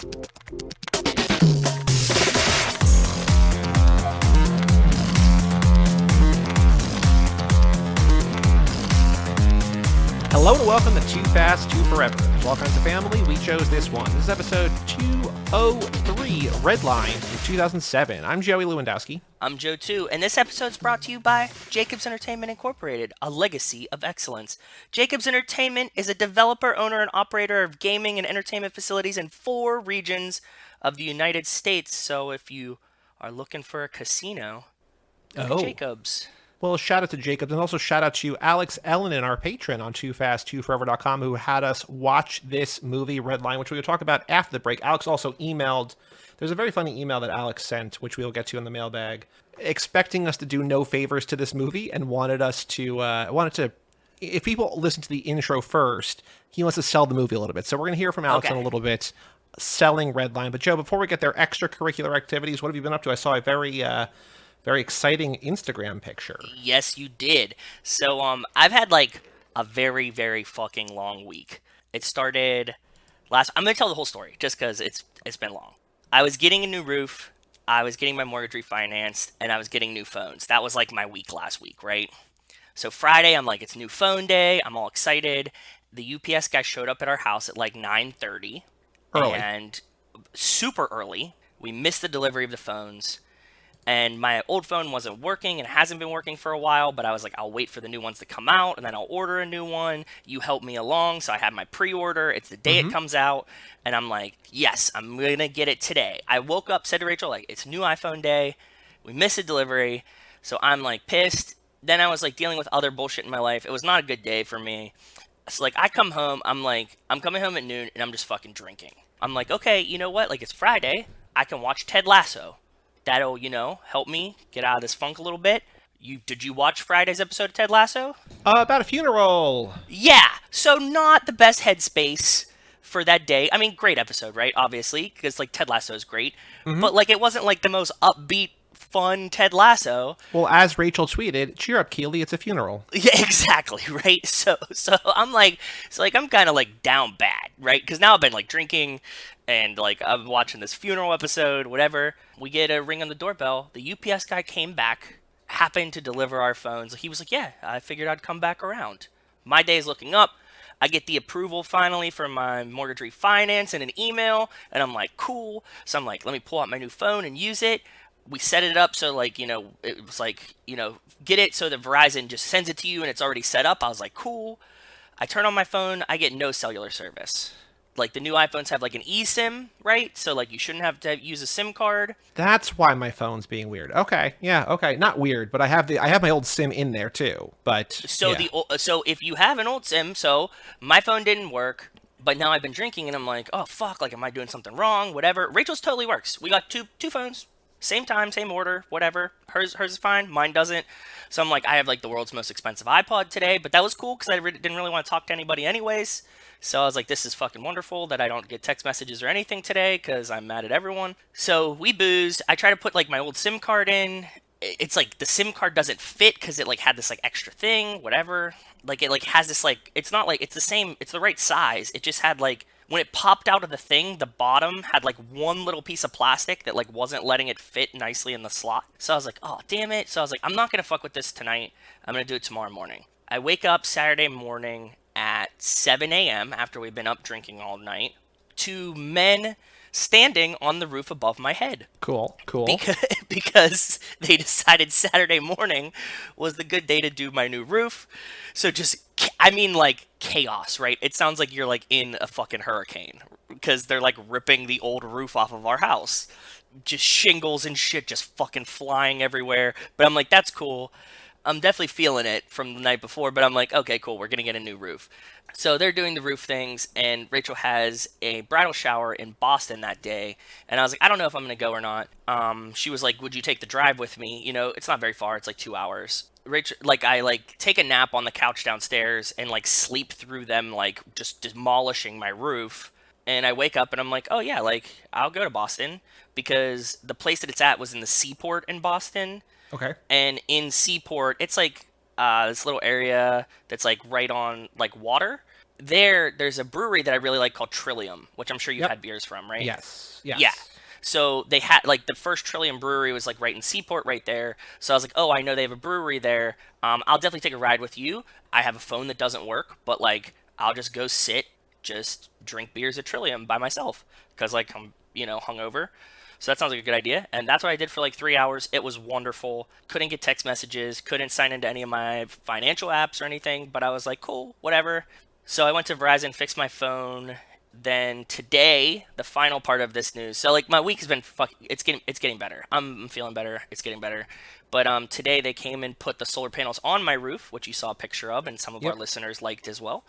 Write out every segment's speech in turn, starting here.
Hello and welcome to Too Fast, Too Forever. There's all kinds of family. We chose this one. This is episode 203, Redline from 2007. I'm Joey Lewandowski. I'm Joe too, and this episode's brought to you by Jacobs Entertainment Incorporated, a legacy of excellence. Jacobs Entertainment is a developer, owner, and operator of gaming and entertainment facilities in 4 regions of the United States. So if you are looking for a casino, look at Jacobs. Well, shout out to Jacobs, and also shout out to Alex Elonen, our patron on TooFastTooForever.com, who had us watch this movie, Redline, which we will talk about after the break. Alex also emailed. There's a very funny email that Alex sent, which we'll get to in the mailbag, expecting us to do no favors to this movie and wanted to, if people listen to the intro first, he wants to sell the movie a little bit. So we're going to hear from Alex in a little bit, selling Redline. But Joe, before we get there, extracurricular activities, what have you been up to? I saw a very exciting Instagram picture. Yes, you did. So, I've had like a very, very fucking long week. It started I'm going to tell the whole story just because it's been long. I was getting a new roof, I was getting my mortgage refinanced, and I was getting new phones. That was like my week last week, right? So Friday, I'm like, it's new phone day. I'm all excited. The UPS guy showed up at our house at like 9:30. Early. And super early. We missed the delivery of the phones. And my old phone wasn't working and hasn't been working for a while, but I was like, I'll wait for the new ones to come out, and then I'll order a new one. You help me along, so I had my pre-order. It's the day it comes out, and I'm like, yes, I'm going to get it today. I woke up, said to Rachel, like, it's new iPhone day. We missed a delivery, so I'm, like, pissed. Then I was, like, dealing with other bullshit in my life. It was not a good day for me. So, like, I come home, I'm coming home at noon, and I'm just fucking drinking. I'm like, okay, you know what? Like, it's Friday. I can watch Ted Lasso. That'll, help me get out of this funk a little bit. Did you watch Friday's episode of Ted Lasso? About a funeral. Yeah, so not the best headspace for that day. I mean, great episode, right? Obviously, because, like, Ted Lasso is great. But, like, it wasn't, like, the most upbeat, fun Ted Lasso. Well, as Rachel tweeted, cheer up, Keely, it's a funeral. Yeah, exactly, right? So I'm like, I'm kind of, like, down bad, right? Because now I've been, like, drinking, and, like, I'm watching this funeral episode, whatever. We get a ring on the doorbell. The UPS guy came back, happened to deliver our phones. He was like, yeah, I figured I'd come back around. My day's looking up. I get the approval finally for my mortgage refinance in an email, and I'm like, cool. So I'm like, let me pull out my new phone and use it. We set it up so, like, it was like, get it so that Verizon just sends it to you and it's already set up. I was like, cool. I turn on my phone. I get no cellular service. Like, the new iPhones have, like, an eSIM, right? So, like, you shouldn't have to use a SIM card. That's why my phone's being weird. Okay, yeah, okay. Not weird, but I have my old SIM in there, too. But, So, yeah. so if you have an old SIM, so my phone didn't work, but now I've been drinking, and I'm like, oh, fuck, like, am I doing something wrong? Whatever. Rachel's totally works. We got two phones. Same time, same order, whatever. Hers is fine. Mine doesn't. So I'm like, I have, like, the world's most expensive iPod today, but that was cool because I didn't really want to talk to anybody anyways. So I was like, this is fucking wonderful that I don't get text messages or anything today because I'm mad at everyone. So we boozed. I try to put, like, my old SIM card in. It's like the SIM card doesn't fit because it, like, had this, like, extra thing, whatever. Like, it, like, has this, like, it's not like, it's the same, it's the right size. It just had, like, when it popped out of the thing, the bottom had, like, one little piece of plastic that, like, wasn't letting it fit nicely in the slot. So I was like, oh, damn it. So I was like, I'm not going to fuck with this tonight. I'm going to do it tomorrow morning. I wake up Saturday morning at 7 a.m. after we've been up drinking all night to men standing on the roof above my head. Cool. Because they decided Saturday morning was the good day to do my new roof. So just, I mean, like, chaos, right? It sounds like you're, like, in a fucking hurricane because they're, like, ripping the old roof off of our house. Just shingles and shit just fucking flying everywhere. But I'm like, that's cool. I'm definitely feeling it from the night before, but I'm like, okay, cool, we're going to get a new roof. So they're doing the roof things, and Rachel has a bridal shower in Boston that day, and I was like, I don't know if I'm going to go or not. She was like, would you take the drive with me? It's not very far, it's like 2 hours. Rachel, like, I, like, take a nap on the couch downstairs and, like, sleep through them, like, just demolishing my roof. And I wake up and I'm like, oh yeah, like, I'll go to Boston because the place that it's at was in the Seaport in Boston. Okay. And in Seaport, it's like this little area that's like right on like water. there's a brewery that I really like called Trillium, which I'm sure you've Yep. had beers from, right? Yes. Yeah. Yes. So they had like the first Trillium brewery was like right in Seaport, right there. So I was like, oh, I know they have a brewery there. I'll definitely take a ride with you. I have a phone that doesn't work, but like I'll just go sit, just drink beers at Trillium by myself because like I'm hungover. So that sounds like a good idea. And that's what I did for like 3 hours. It was wonderful. Couldn't get text messages, couldn't sign into any of my financial apps or anything, but I was like, cool, whatever. So I went to Verizon, fixed my phone. Then today, the final part of this news. So like my week has been it's getting better. I'm feeling better. It's getting better. But today they came and put the solar panels on my roof, which you saw a picture of, and some of our Yep. listeners liked as well.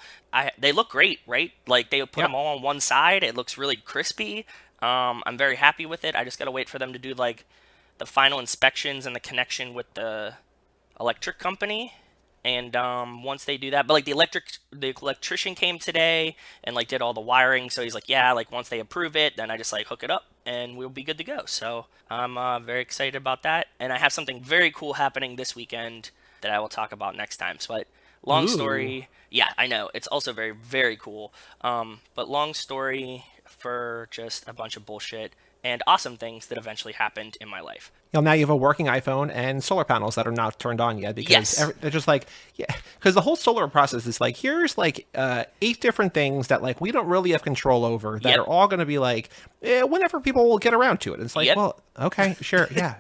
They look great, right? Like they put them Yep. all on one side. It looks really crispy. I'm very happy with it. I just gotta wait for them to do like the final inspections and the connection with the electric company. And once they do that, but like the electrician came today and like did all the wiring. So he's like, yeah, like once they approve it, then I just like hook it up and we'll be good to go. So I'm very excited about that. And I have something very cool happening this weekend that I will talk about next time. So, but long Ooh. story, yeah, I know it's also very very cool. But long story for just a bunch of bullshit and awesome things that eventually happened in my life. Now you have a working iPhone and solar panels that are not turned on yet because Yes. they're just like, yeah, because the whole solar process is like, here's like 8 different things that like we don't really have control over that Yep. are all going to be like, whenever people will get around to it. And it's like, Yep. well, okay, sure, yeah,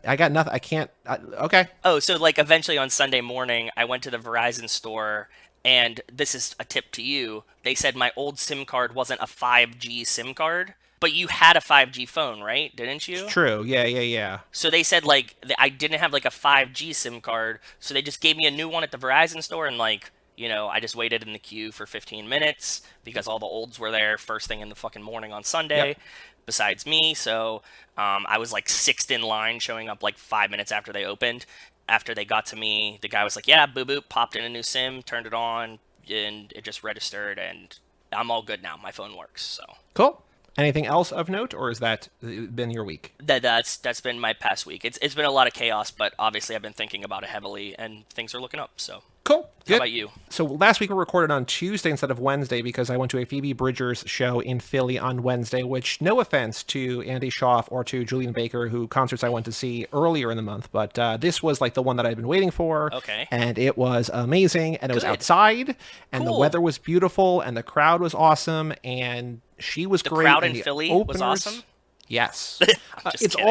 I got nothing. I can't. Okay, Oh, so like eventually on Sunday morning, I went to the Verizon store, and this is a tip to you. They said my old SIM card wasn't a 5G SIM card, but you had a 5G phone, right? Didn't it's you? true. Yeah, yeah, yeah. So they said like I didn't have like a 5G SIM card, so they just gave me a new one at the Verizon store, and like I just waited in the queue for 15 minutes because all the olds were there first thing in the fucking morning on Sunday, Yep. besides me. So I was like sixth in line, showing up like 5 minutes after they opened. After they got to me, the guy was like, "Yeah, boop boop," popped in a new SIM, turned it on, and it just registered, and I'm all good now. My phone works, so. Cool. Anything else of note, or has that been your week? That's been my past week. It's been a lot of chaos, but obviously I've been thinking about it heavily, and things are looking up. So, Cool. how Good. about you? So last week we recorded on Tuesday instead of Wednesday because I went to a Phoebe Bridgers show in Philly on Wednesday, which no offense to Andy Schaaf or to Julian Baker, who concerts I went to see earlier in the month, but this was like the one that I'd been waiting for. Okay. And it was amazing. And it was Good. outside and the Cool. weather was beautiful and the crowd was awesome. And she was The great. crowd And in the Philly was openers, awesome. yes. I'm just It's kidding.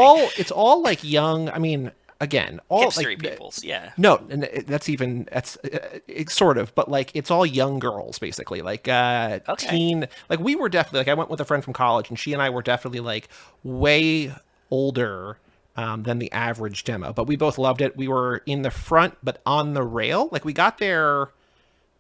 all like young. I mean, again, all Hipstery like peoples, yeah. no, and that's it's sort of, but like it's all young girls basically, like Okay. teen. Like we were definitely like I went with a friend from college, and she and I were definitely like way older than the average demo, but we both loved it. We were in the front, but on the rail. Like we got there.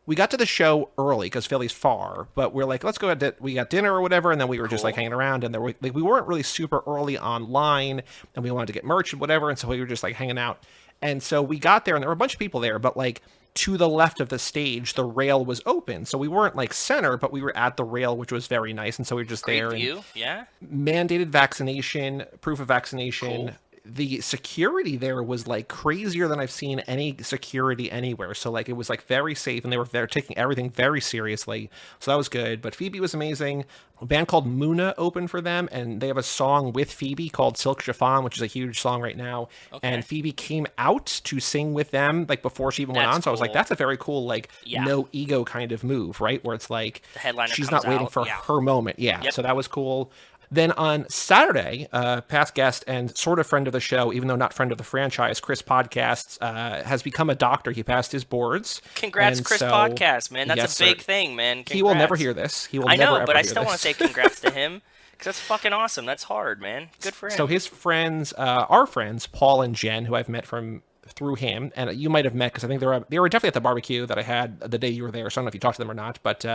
We got to the show early because Philly's far, but we're like, let's go. We got dinner or whatever, and then we were just like Cool. hanging around, and there were like we weren't really super early online, and we wanted to get merch and whatever, and so we were just like hanging out, and so we got there, and there were a bunch of people there, but like to the left of the stage, the rail was open, so we weren't like center, but we were at the rail, which was very nice, and so we were just Great there and view, yeah. mandated vaccination, proof of Cool. vaccination. The security there was like crazier than I've seen any security anywhere. So like it was like very safe, and they were taking everything very seriously. So that was good. But Phoebe was amazing. A band called Muna opened for them, and they have a song with Phoebe called Silk Chiffon, which is a huge song right now. Okay. And Phoebe came out to sing with them like before she even went That's on. So I was like, cool. that's a very cool like Yeah. no ego kind of move, right? Where it's like The headliner she's comes not waiting out, for yeah. her moment. Yeah. Yep. So that was cool. Then on Saturday, past guest and sort of friend of the show, even though not friend of the franchise, Chris Podcasts has become a doctor. He passed his boards. Congrats, And Chris so, Podcast, man. That's yes, a big sir. thing, man. Congrats. He will never hear this. He will I never know, ever but I hear still want to this. say congrats to him because that's fucking awesome. That's hard, man. Good for him. So his friends, our friends, Paul and Jen, who I've met from through him, and you might have met because I think they were definitely at the barbecue that I had the day you were there. So I don't know if you talked to them or not, but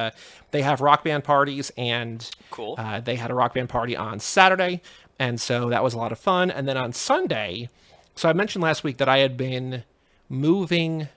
they have rock band parties, and Cool. they had a rock band party on Saturday, and so that was a lot of fun. And then on Sunday, so I mentioned last week that I had been moving.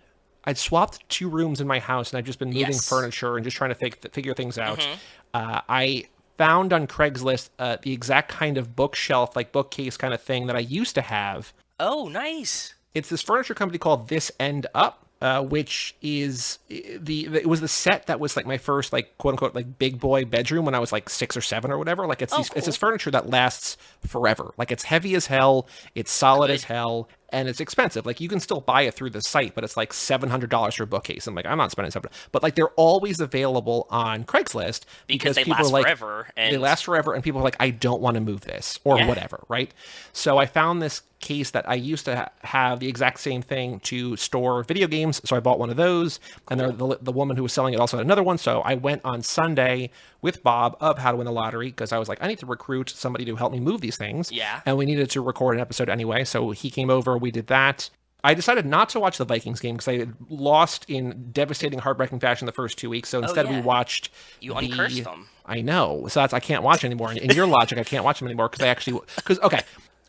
I'd swapped 2 rooms in my house, and I'd just been moving Yes. furniture and just trying to figure things out. I found on Craigslist the exact kind of bookshelf, like bookcase kind of thing that I used to have. Oh, nice. It's this furniture company called This End Up. which is it was the set that was like my first like quote unquote like big boy bedroom when I was like 6 or 7 or whatever. Like it's it's this furniture that lasts forever. Like it's heavy as hell, it's solid as hell, and it's expensive. Like you can still buy it through the site, but it's like $700 for a bookcase. I'm like, I'm not spending $700. But like they're always available on Craigslist because they people last are like, forever. And... they last forever, and people are like, I don't want to move this or whatever, right? So I found this case that I used to have the exact same thing to store video games, so I bought one of those. And the woman who was selling it also had another one, so I went on Sunday with Bob of How to Win the Lottery because I was like, I need to recruit somebody to help me move these things. Yeah. And we needed to record an episode anyway, so he came over, we did that. I decided not to watch the Vikings game because I had lost in devastating, heartbreaking fashion the first 2 weeks. So instead, we watched. You uncursed them. I know. So I can't watch anymore. In your logic, I can't watch them anymore because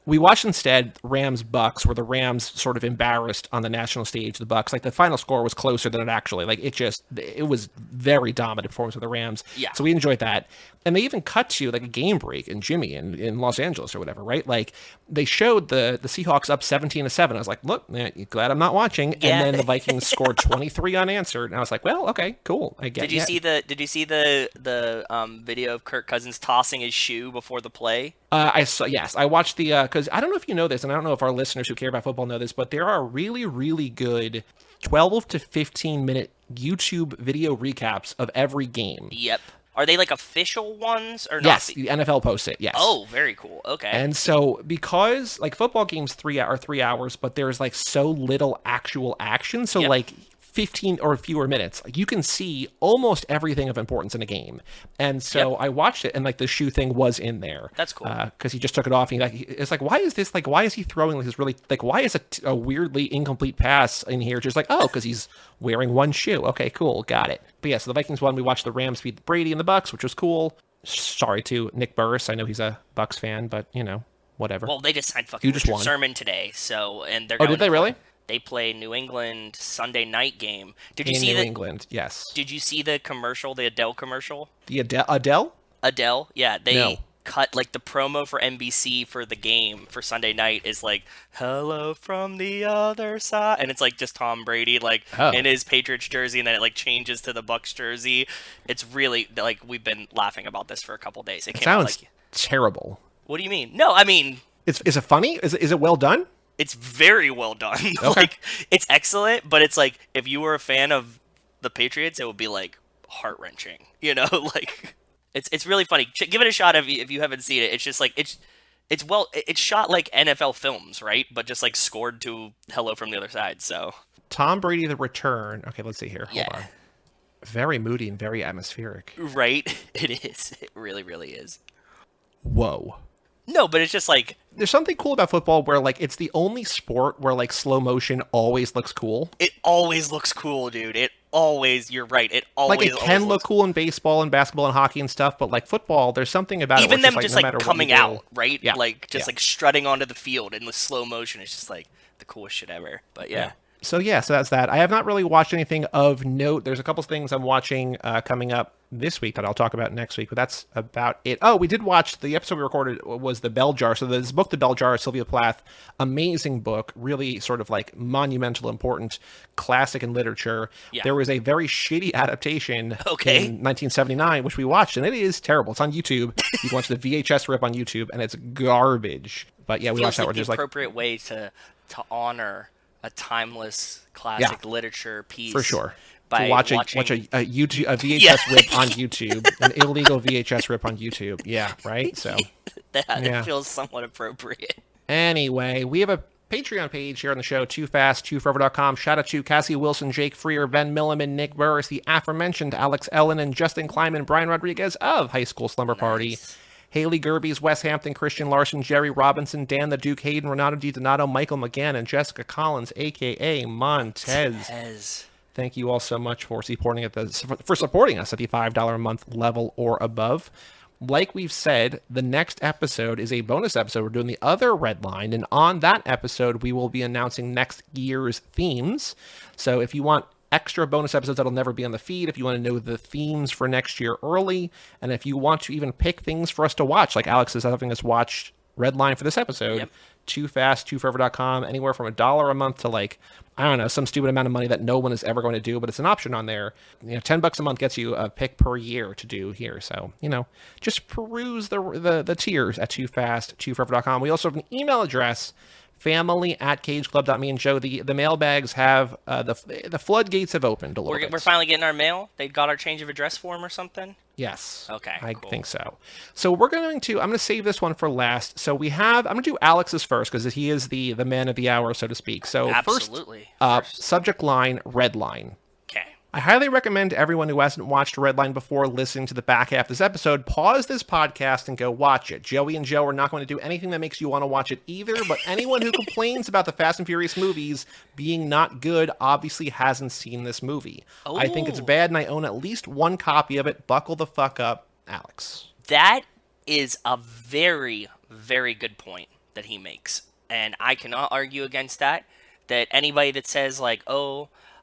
we watched instead Rams Bucks, where the Rams sort of embarrassed on the national stage the Bucks. Like the final score was closer than it actually. Like it was very dominant performance of the Rams. Yeah. So we enjoyed that. And they even cut to like a game break in Jimmy in Los Angeles or whatever, right? Like they showed the Seahawks up 17-7. I was like, look, man, you glad I'm not watching. Yeah. And then the Vikings scored 23 unanswered. And I was like, well, okay, cool. I get it. Did you see the video of Kirk Cousins tossing his shoe before the play? I saw. Yes, I watched the because I don't know if you know this, and I don't know if our listeners who care about football know this, but there are really, really good 12 to 15 minute YouTube video recaps of every game. Yep. Are they like official ones or not? Yes, the NFL posts it. Yes. Oh, very cool. Okay. And so because like football games 3 hours, but there's like so little actual action, so like 15 or fewer minutes, like you can see almost everything of importance in a game. And so I watched it, and like the shoe thing was in there. That's cool. Because he just took it off, and it's like, why is this, like, why is he throwing like this really, like, why is a weirdly incomplete pass in here? Just like, oh, because he's wearing one shoe. Okay, cool, got it. But yeah, so the Vikings won. We watched the Rams beat Brady and the Bucks, which was cool. Sorry to Nick Burris. I know he's a Bucks fan, but you know, whatever. Well, they just signed fucking Richard Sherman today, so and they're. Oh, did they really? They play New England Sunday night game. Did you see New England? Yes. Did you see the commercial, the Adele commercial? The Adele? Adele, yeah. They cut like the promo for NBC for the game for Sunday night is like "Hello from the other side," and it's like just Tom Brady like in his Patriots jersey, and then it like changes to the Bucks jersey. It's really like we've been laughing about this for a couple days. It sounds terrible. What do you mean? No, I mean, is it funny? Is it well done? It's very well done. Okay. Like it's excellent, but it's like if you were a fan of the Patriots, it would be like heart-wrenching. You know, like it's really funny. Give it a shot if you haven't seen it. It's just like it's shot like NFL films, right? But just like scored to "Hello from the Other Side." So Tom Brady: The Return. Okay, let's see here. Hold on. Very moody and very atmospheric. Right? It is. It really, really is. Whoa. No, but it's just like there's something cool about football where like it's the only sport where like slow motion always looks cool. It always looks cool, dude. You're right. It always like it can look cool in baseball and basketball and hockey and stuff, but like football, there's something about even it. Even them just like coming out, right? Yeah. Like just like strutting onto the field in the slow motion. It's just like the coolest shit ever. But yeah. So that's that. I have not really watched anything of note. There's a couple things I'm watching coming up this week that I'll talk about next week, but that's about it. Oh, we did watch the episode we recorded was The Bell Jar. So this book, The Bell Jar, Sylvia Plath, amazing book, really sort of like monumental, important classic in literature. Yeah. There was a very shitty adaptation in 1979, which we watched, and it is terrible. It's on YouTube. You can watch the VHS rip on YouTube, and it's garbage. But yeah, we watched that. We're just appropriate way to honor a timeless classic literature piece. For sure. By watch a VHS rip on YouTube, an illegal VHS rip on YouTube. Yeah, right? So it feels somewhat appropriate. Anyway, we have a Patreon page here on the show, toofast2forever.com. Shout out to Cassie Wilson, Jake Freer, Ben Milliman, Nick Burris, the aforementioned Alex Elonen, Justin Kleiman, Brian Rodriguez of High School Slumber Party, Haley Gerbies, Wes Hampton, Christian Larson, Jerry Robinson, Dan the Duke Hayden, Renato DiDonato, Michael McGann, and Jessica Collins, a.k.a. Montez. Thank you all so much for supporting us at the $5 a month level or above. Like we've said, the next episode is a bonus episode. We're doing the other Redline, and on that episode, we will be announcing next year's themes. So if you want extra bonus episodes that'll never be on the feed, if you want to know the themes for next year early, and if you want to even pick things for us to watch, like Alex is having us watch Redline for this episode. Yep. TooFastTooForever.com, anywhere from $1 a month to like, I don't know, some stupid amount of money that no one is ever going to do, but it's an option on there. $10 a month gets you a pick per year to do here. So, just peruse the tiers at TooFastTooForever.com. We also have an email address, family@cageclub.me. And Joe, the mailbags have the floodgates have opened a little bit. We're finally getting our mail. They got our change of address form or something. Yes. Okay. I cool. think so. So I'm going to save this one for last. So I'm going to do Alex's first because he is the man of the hour, so to speak. So Absolutely. First, subject line, Redline. Okay. I highly recommend everyone who hasn't watched Redline before listening to the back half of this episode, pause this podcast and go watch it. Joey and Joe are not going to do anything that makes you want to watch it either, but anyone who complains about the Fast and Furious movies being not good obviously hasn't seen this movie. Oh. I think it's bad, and I own at least one copy of it. Buckle the fuck up, Alex. That is a very, very good point that he makes, and I cannot argue against that anybody that says, like,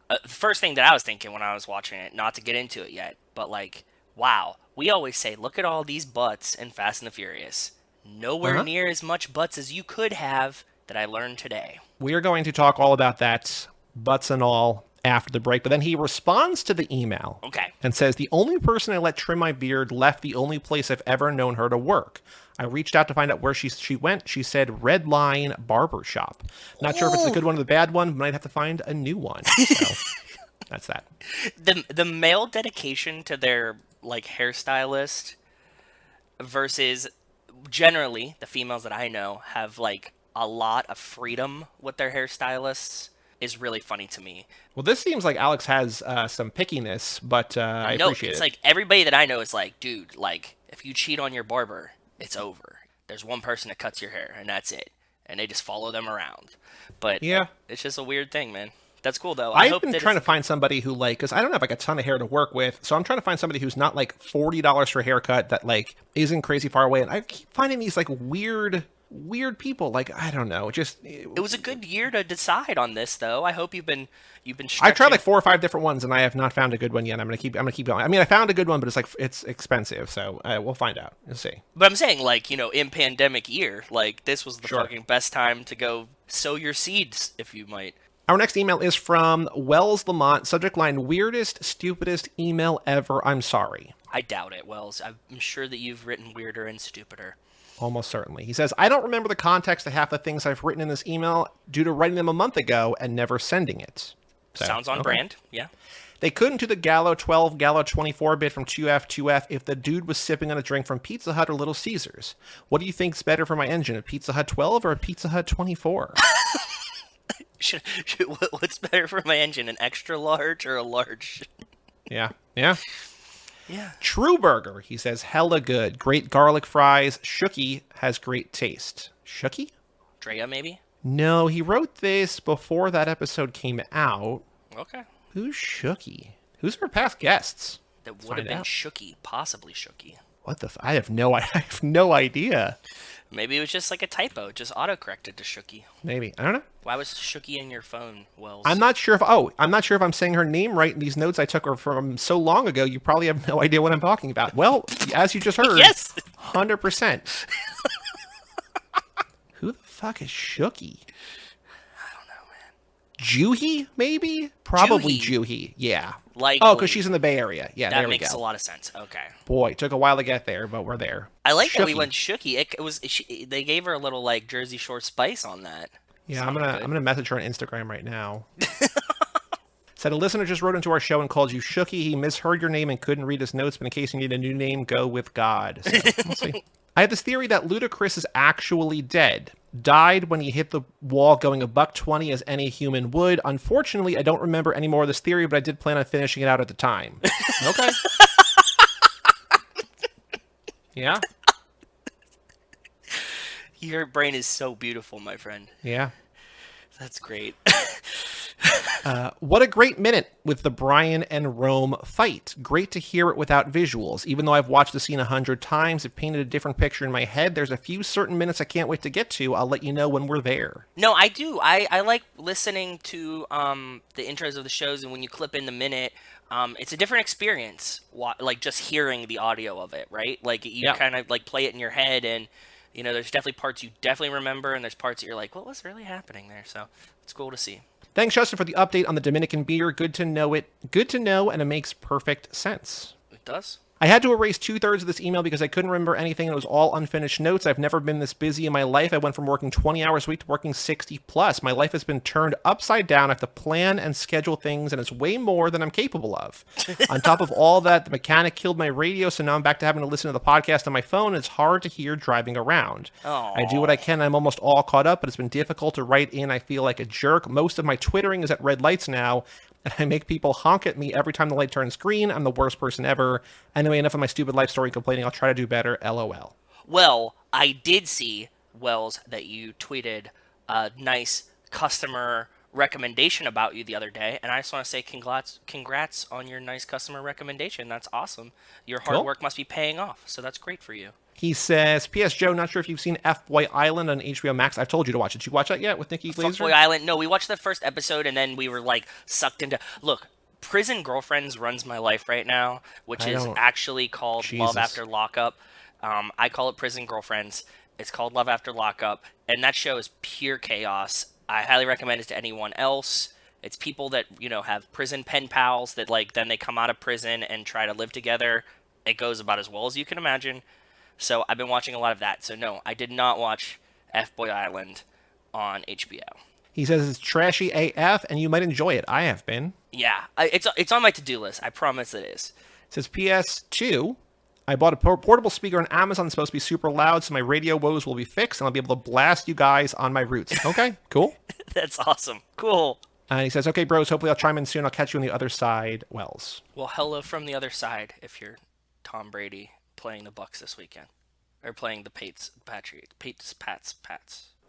the first thing that I was thinking when I was watching it, not to get into it yet, but like, wow, we always say, look at all these butts in Fast and the Furious. Nowhere near as much butts as you could have that I learned today. We are going to talk all about that, butts and all, after the break. But then he responds to the email. Okay. And says, the only person I let trim my beard left the only place I've ever known her to work. I reached out to find out where she went. She said Redline Barbershop. Not sure if it's the good one or the bad one. Might have to find a new one. So that's that. The male dedication to their like hairstylist versus generally the females that I know have like a lot of freedom with their hairstylists is really funny to me. Well, this seems like Alex has some pickiness, but I appreciate it. It's like everybody that I know is like, dude, like if you cheat on your barber, it's over. There's one person that cuts your hair, and that's it. And they just follow them around. But yeah, it's just a weird thing, man. That's cool, though. I've been trying to find somebody who, like, because I don't have, like, a ton of hair to work with, so I'm trying to find somebody who's not, like, $40 for a haircut that, like, isn't crazy far away. And I keep finding these, like, weird people. Like, I don't know. It was a good year to decide on this, though. I hope you've been stretching. I've tried like 4 or 5 different ones, and I have not found a good one yet. I'm gonna keep going. I mean, I found a good one, but it's expensive, so we'll find out. We'll see. But I'm saying, like, in pandemic year, like this was the fucking best time to go sow your seeds, if you might. Our next email is from Wells Lamont. Subject line: weirdest, stupidest email ever. I'm sorry. I doubt it, Wells. I'm sure that you've written weirder and stupider. Almost certainly. He says, I don't remember the context of half the things I've written in this email due to writing them a month ago and never sending it. So, sounds on brand, yeah. They couldn't do the Gallo 12, Gallo 24 bit from 2F if the dude was sipping on a drink from Pizza Hut or Little Caesars. What do you think's better for my engine, a Pizza Hut 12 or a Pizza Hut 24? What's better for my engine, an extra large or a large? Yeah. Yeah. True Burger, he says, hella good. Great garlic fries. Shooky has great taste. Shooky? Drea, maybe? No, he wrote this before that episode came out. Okay. Who's Shooky? Who's our past guests? That would have been Shooky, possibly Shooky. What the? I have no idea. Maybe it was just like a typo, just autocorrected to Shooky. Maybe. I don't know. Why was Shooky in your phone, Wells? I'm not sure if I'm saying her name right. These notes I took are from so long ago, you probably have no idea what I'm talking about. Well, as you just heard, yes, 100%. Who the fuck is Shooky? I don't know, man. Juhi, maybe? Probably Juhi. Yeah. Because she's in the Bay Area. Yeah, there we go. That makes a lot of sense. Okay. Boy, it took a while to get there, but we're there. I like that we went Shooky. They gave her a little like Jersey Shore spice on that. Yeah, I'm gonna message her on Instagram right now. Said a listener just wrote into our show and called you Shooky. He misheard your name and couldn't read his notes, but in case you need a new name, go with God. So, we'll see. I have this theory that Ludacris is actually dead. Died when he hit the wall going $120 as any human would. Unfortunately, I don't remember any more of this theory, but I did plan on finishing it out at the time. Okay. Yeah. Your brain is so beautiful, my friend. Yeah. That's great. What a great minute with the Brian and Rome fight. Great to hear it without visuals. Even though I've watched the scene 100 times, it painted a different picture in my head. There's a few certain minutes I can't wait to get to. I'll let you know when we're there. No, I do. I like listening to the intros of the shows, and when you clip in the minute, it's a different experience. Like just hearing the audio of it, right? Like you kind of like play it in your head, and You know, there's definitely parts you definitely remember, and there's parts that you're like, what was really happening there? So it's cool to see. Thanks, Justin, for the update on the Dominican beer. Good to know it. Good to know, and it makes perfect sense. It does. I had to erase 2/3 of this email because I couldn't remember anything, and it was all unfinished notes. I've never been this busy in my life. I went from working 20 hours a week to working 60 plus. My life has been turned upside down. I have to plan and schedule things, and it's way more than I'm capable of. On top of all that, the mechanic killed my radio, so now I'm back to having to listen to the podcast on my phone. It's hard to hear driving around. Aww. I do what I can. I'm almost all caught up, but it's been difficult to write in. I feel like a jerk. Most of my twittering is at red lights now, and I make people honk at me every time the light turns green. I'm the worst person ever. Anyway, enough of my stupid life story complaining. I'll try to do better. LOL. Well, I did see, Wells, that you tweeted a nice customer recommendation about you the other day, and I just want to say congrats on your nice customer recommendation. That's awesome. Your hard work must be paying off, so that's great for you. He says, P.S. Joe, not sure if you've seen F-Boy Island on HBO Max. I've told you to watch it. Did you watch that yet with Nikki Glaser? F-Boy Island? No, we watched the first episode, and then we were, like, sucked into... Look, Prison Girlfriends runs my life right now, which is actually called Love After Lockup. I call it Prison Girlfriends. It's called Love After Lockup, and that show is pure chaos. I highly recommend it to anyone else. It's people that, you know, have prison pen pals that, like, then they come out of prison and try to live together. It goes about as well as you can imagine. So I've been watching a lot of that. So no, I did not watch F-Boy Island on HBO. He says it's trashy AF, and you might enjoy it. I have been. Yeah, it's on my to-do list. I promise it is. It says PS2. I bought a portable speaker on Amazon. It's supposed to be super loud, so my radio woes will be fixed, and I'll be able to blast you guys on my routes. Okay, cool. That's awesome. Cool. And he says, okay, bros, hopefully I'll chime in soon. I'll catch you on the other side, Wells. Well, hello from the other side if you're Tom Brady playing the Bucks this weekend. Or playing the Pats.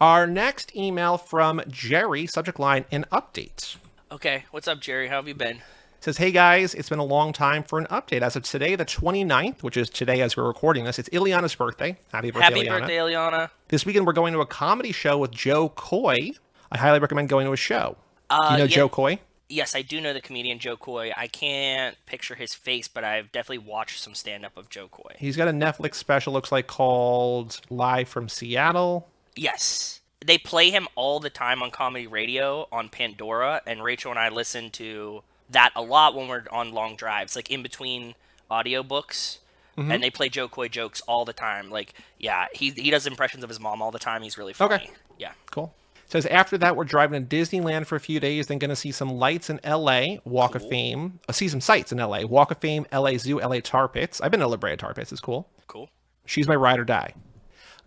Our next email from Jerry, subject line, an update. Okay, what's up, Jerry? How have you been? It says, hey guys, it's been a long time for an update. As of today, the 29th, which is today as we're recording this, it's Ileana's birthday. Happy birthday, Happy Ileana. birthday, Ileana. This weekend, we're going to a comedy show with Joe Coy. I highly recommend going to a show. Do you know Joe Coy? Yes, I do know the comedian Joe Coy. I can't picture his face, but I've definitely watched some stand-up of Joe Coy. He's got a Netflix special, looks like, called Live from Seattle. Yes. They play him all the time on comedy radio on Pandora, and Rachel and I listen to that a lot when we're on long drives, like in between audiobooks. Mm-hmm. And they play Joe Coy jokes all the time. Like, yeah, he does impressions of his mom all the time. He's really funny. Okay. Yeah. Cool. Says, after that, we're driving to Disneyland for a few days, then going to see some lights in L.A., Walk of Fame. See some sights in L.A., Walk of Fame, L.A. Zoo, L.A. Tar Pits. I've been to La Brea Tar Pits. It's cool. Cool. She's my ride or die.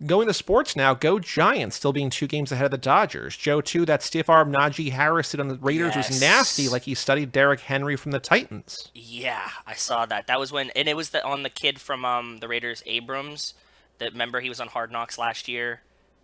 Going to sports now. Go Giants, still being 2 games ahead of the Dodgers. Joe, too, that stiff arm Najee Harris sit on the Raiders was nasty, like he studied Derrick Henry from the Titans. Yeah, I saw that. That was when, and it was on the kid from the Raiders, Abrams. That, remember, he was on Hard Knocks last year,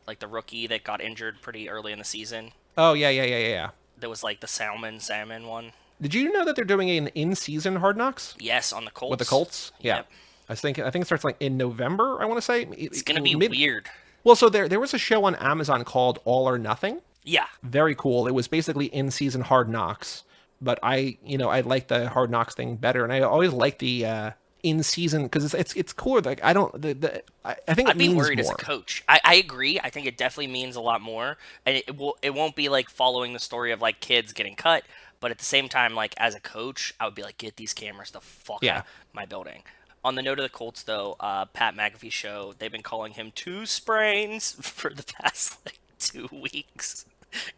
like the rookie that got injured pretty early in the season. Oh, yeah. There was like the salmon one. Did you know that they're doing an in-season Hard Knocks? Yes, on the Colts. With the Colts? Yeah. Yep. I think it starts like in November, I want to say. It's going to be weird. Well, so there was a show on Amazon called All or Nothing. Yeah. Very cool. It was basically in-season Hard Knocks, but I like the Hard Knocks thing better, and I always like the in-season because it's cooler. Like I think it means more. I'd be worried as a coach. I agree. I think it definitely means a lot more, and it won't be like following the story of like kids getting cut, but at the same time, like as a coach, I would be like, get these cameras the fuck out of my building. On the note of the Colts, though, Pat McAfee's show, they've been calling him Two Sprains for the past, 2 weeks.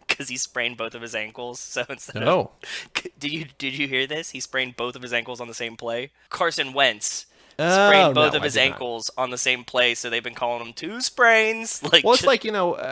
Because he sprained both of his ankles. So instead of... Did you hear this? He sprained both of his ankles on the same play. Carson Wentz sprained both of his ankles on the same play, so they've been calling him Two Sprains. It's like,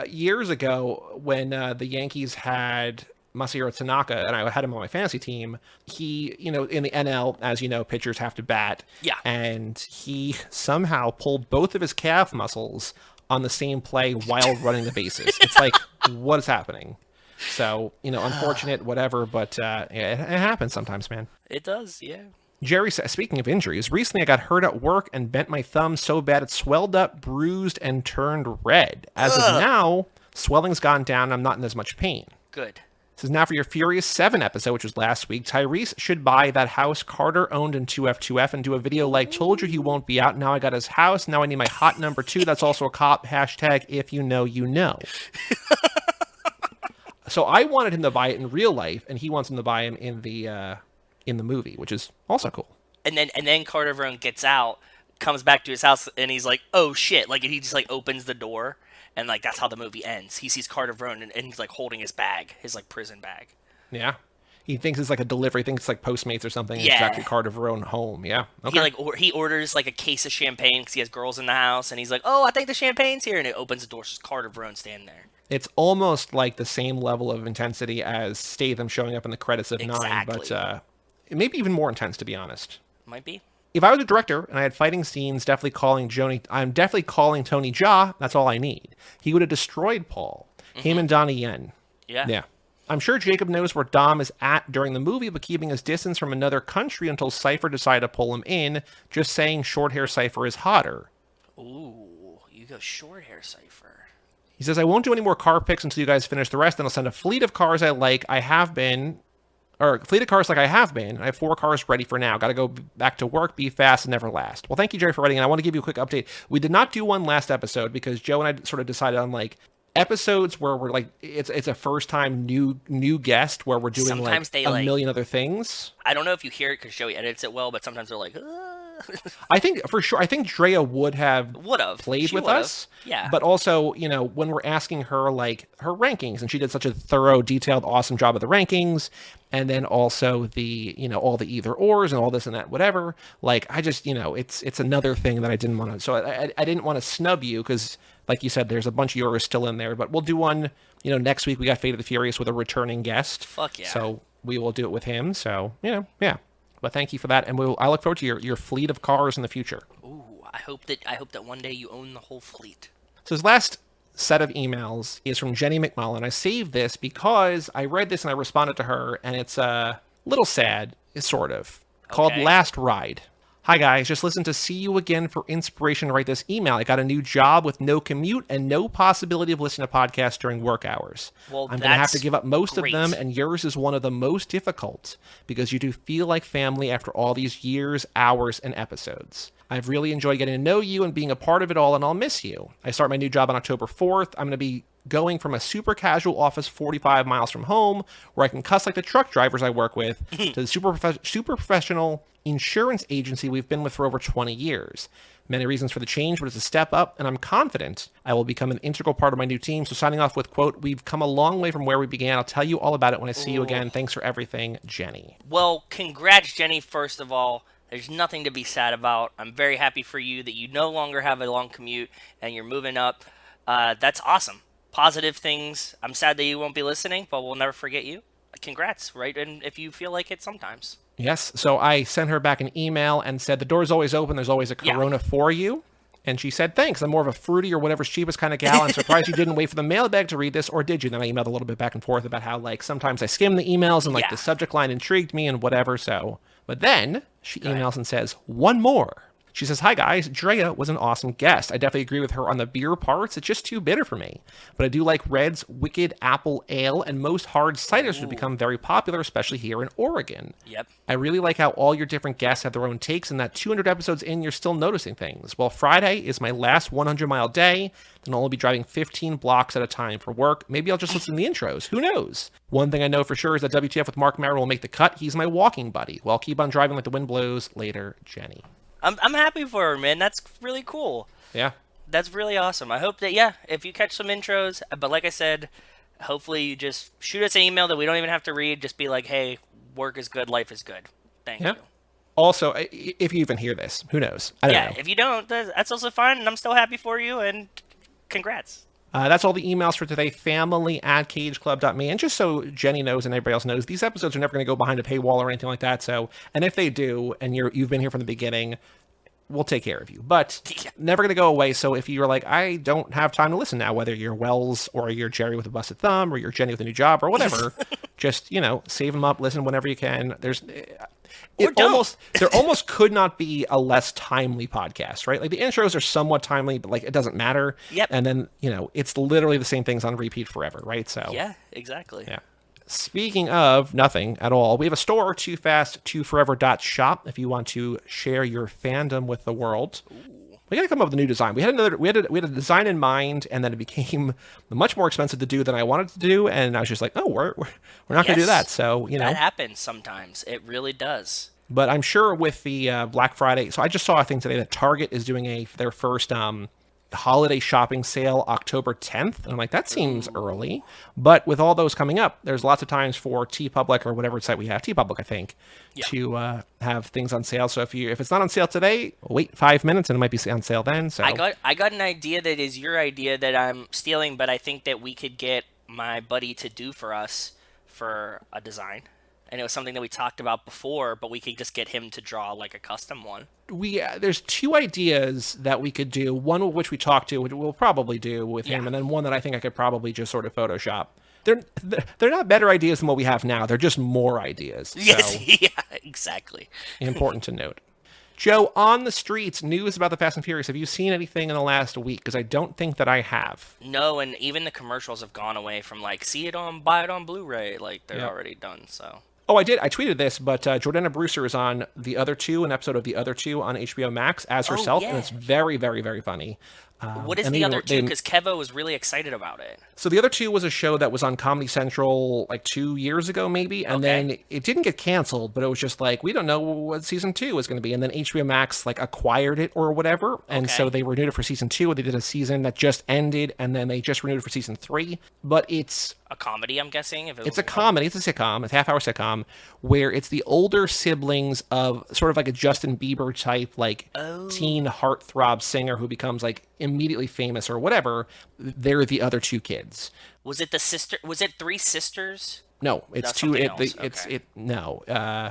years ago when the Yankees had Masahiro Tanaka, and I had him on my fantasy team. He, in the NL, as you know, pitchers have to bat. Yeah. And he somehow pulled both of his calf muscles on the same play while running the bases. It's like, what is happening? So, unfortunate, whatever, but it happens sometimes, man. It does, yeah. Jerry says, speaking of injuries, recently I got hurt at work and bent my thumb so bad it swelled up, bruised, and turned red. As of now, swelling's gone down. I'm not in as much pain. Good. Says, now for your Furious 7 episode, which was last week, Tyrese should buy that house Carter owned in 2F2F and do a video like, told you he won't be out. Now I got his house. Now I need my hot number 2. That's also a cop. Hashtag if you know, you know. So I wanted him to buy it in real life, and he wants him to buy him in the movie, which is also cool. And then Carter Verone gets out, comes back to his house, and he's like, oh shit. Like, he just, like, opens the door. And, like, that's how the movie ends. He sees Carter Verone, and he's, like, holding his bag, his, like, prison bag. Yeah. He thinks it's, like, a delivery. He thinks it's, like, Postmates or something. Yeah. It's actually Carter Verone home. Yeah. Okay. He orders, like, a case of champagne because he has girls in the house. And he's like, oh, I think the champagne's here. And it opens the door. So Carter Verone standing there. It's almost, like, the same level of intensity as Statham showing up in the credits of 9. But maybe even more intense, to be honest. Might be. If I was a director and I had fighting scenes, I'm definitely calling Tony Jaa. That's all I need. He would have destroyed Paul. Him and Donnie Yen. Yeah. I'm sure Jacob knows where Dom is at during the movie, but keeping his distance from another country until Cypher decided to pull him in. Just saying short hair Cypher is hotter. Ooh, you go short hair Cypher. He says, I won't do any more car picks until you guys finish the rest. Then I'll send a fleet of cars I like. I have 4 cars ready for now. Got to go back to work, be fast, and never last. Well, thank you, Jerry, for writing. And I want to give you a quick update. We did not do one last episode because Joe and I sort of decided on, like, episodes where we're, like, it's a first-time new guest where we're doing, sometimes like, a million other things. I don't know if you hear it because Joey edits it well, but sometimes they're like, I think, for sure, Drea would have played with us. Yeah. But also, you know, when we're asking her, like, her rankings, and she did such a thorough, detailed, awesome job of the rankings, and then also the, you know, all the either ors and all this and that, whatever. Like, I just, you know, it's another thing that I didn't want to, so I didn't want to snub you because, like you said, there's a bunch of yours still in there, but we'll do one, you know, next week. We got Fate of the Furious with a returning guest. Fuck yeah. So we will do it with him. So, you know, yeah. But thank you for that, and I look forward to your fleet of cars in the future. Ooh, I hope that one day you own the whole fleet. So his last set of emails is from Jenny McMullen. I saved this because I read this and I responded to her, and it's a little sad, sort of, called Last Ride. Hi guys, just listened to See You Again for inspiration to write this email. I got a new job with no commute and no possibility of listening to podcasts during work hours. Well, I'm going to have to give up most of them, and yours is one of the most difficult because you do feel like family after all these years, hours, and episodes. I've really enjoyed getting to know you and being a part of it all, and I'll miss you. I start my new job on October 4th. I'm going to be going from a super casual office 45 miles from home, where I can cuss like the truck drivers I work with, to the super professional insurance agency we've been with for over 20 years. Many reasons for the change, but it's a step up, and I'm confident I will become an integral part of my new team. So signing off with, quote, we've come a long way from where we began. I'll tell you all about it when I see you again. Thanks for everything, Jenny. Well, congrats, Jenny, first of all. There's nothing to be sad about. I'm very happy for you that you no longer have a long commute and you're moving up. That's awesome. Positive things. I'm sad that you won't be listening, but we'll never forget you. Congrats, right? And if you feel like it sometimes. Yes. So I sent her back an email and said, the door's always open. There's always a Corona for you. And she said, thanks. I'm more of a fruity or whatever's cheapest kind of gal. I'm surprised you didn't wait for the mailbag to read this, or did you? Then I emailed a little bit back and forth about how, like, sometimes I skim the emails and, like, the subject line intrigued me and whatever. So, but then she emails and says, one more. She says, hi guys, Drea was an awesome guest. I definitely agree with her on the beer parts. It's just too bitter for me. But I do like Red's Wicked Apple Ale, and most hard ciders would become very popular, especially here in Oregon. Yep. I really like how all your different guests have their own takes, and that 200 episodes in, you're still noticing things. Well, Friday is my last 100-mile day, then I'll only be driving 15 blocks at a time for work. Maybe I'll just listen to the intros. Who knows? One thing I know for sure is that WTF with Mark Maron will make the cut. He's my walking buddy. Well, I'll keep on driving like the wind blows. Later, Jenny. I'm happy for her, man. That's really cool. Yeah. That's really awesome. I hope that, if you catch some intros, but like I said, hopefully you just shoot us an email that we don't even have to read. Just be like, hey, work is good, life is good. Thank you. Also, if you even hear this, who knows? I don't know. If you don't, that's also fine, and I'm still happy for you, and congrats. That's all the emails for today. family@cageclub.me. And just so Jenny knows and everybody else knows, these episodes are never going to go behind a paywall or anything like that. So, and if they do, and you've been here from the beginning, we'll take care of you. But never going to go away. So if you're like, I don't have time to listen now, whether you're Wells or you're Jerry with a busted thumb or you're Jenny with a new job or whatever, just, save them up, listen whenever you can. There almost could not be a less timely podcast, right? Like the intros are somewhat timely, but like it doesn't matter. Yep. And then, it's literally the same things on repeat forever, right? So yeah, exactly. Yeah. Speaking of nothing at all, we have a store, toofast2forever.shop, if you want to share your fandom with the world. We got to come up with a new design. We had a design in mind, and then it became much more expensive to do than I wanted to do, and I was just like, oh, we're not going to do that. So that happens sometimes. It really does. But I'm sure with the Black Friday, so I just saw a thing today that Target is doing their first holiday shopping sale October 10th. And I'm like, that seems early. But with all those coming up, there's lots of times for TeePublic or whatever site we have, TeePublic, I think, to have things on sale. So if it's not on sale today, wait 5 minutes and it might be on sale then. So I got an idea that is your idea that I'm stealing, but I think that we could get my buddy to do for us for a design. And it was something that we talked about before, but we could just get him to draw like a custom one. There's two ideas that we could do. One of which we talked to, which we'll probably do with him, and then one that I think I could probably just sort of Photoshop. They're not better ideas than what we have now. They're just more ideas. Yes, yeah, exactly. Important to note. Joe, on the streets, news about the Fast and Furious. Have you seen anything in the last week? Because I don't think that I have. No, and even the commercials have gone away from like, buy it on Blu-ray. Like, they're already done, so... Oh, I did. I tweeted this, but Jordana Brewster is on The Other Two, an episode of The Other Two on HBO Max as herself, and it's very, very, very funny. What is The Other Two? Because Kevo was really excited about it. So The Other Two was a show that was on Comedy Central like 2 years ago, maybe, and then it didn't get canceled, but it was just like, we don't know what season 2 is going to be, and then HBO Max like acquired it or whatever, and so they renewed it for season 2, and they did a season that just ended, and then they just renewed it for season 3, but it's... a comedy, I'm guessing? It's a comedy. It's a sitcom. It's a half-hour sitcom where it's the older siblings of sort of like a Justin Bieber type, like teen heartthrob singer who becomes like immediately famous or whatever. They're the other two kids. Was it the sister? Was it three sisters? No, it's two. No.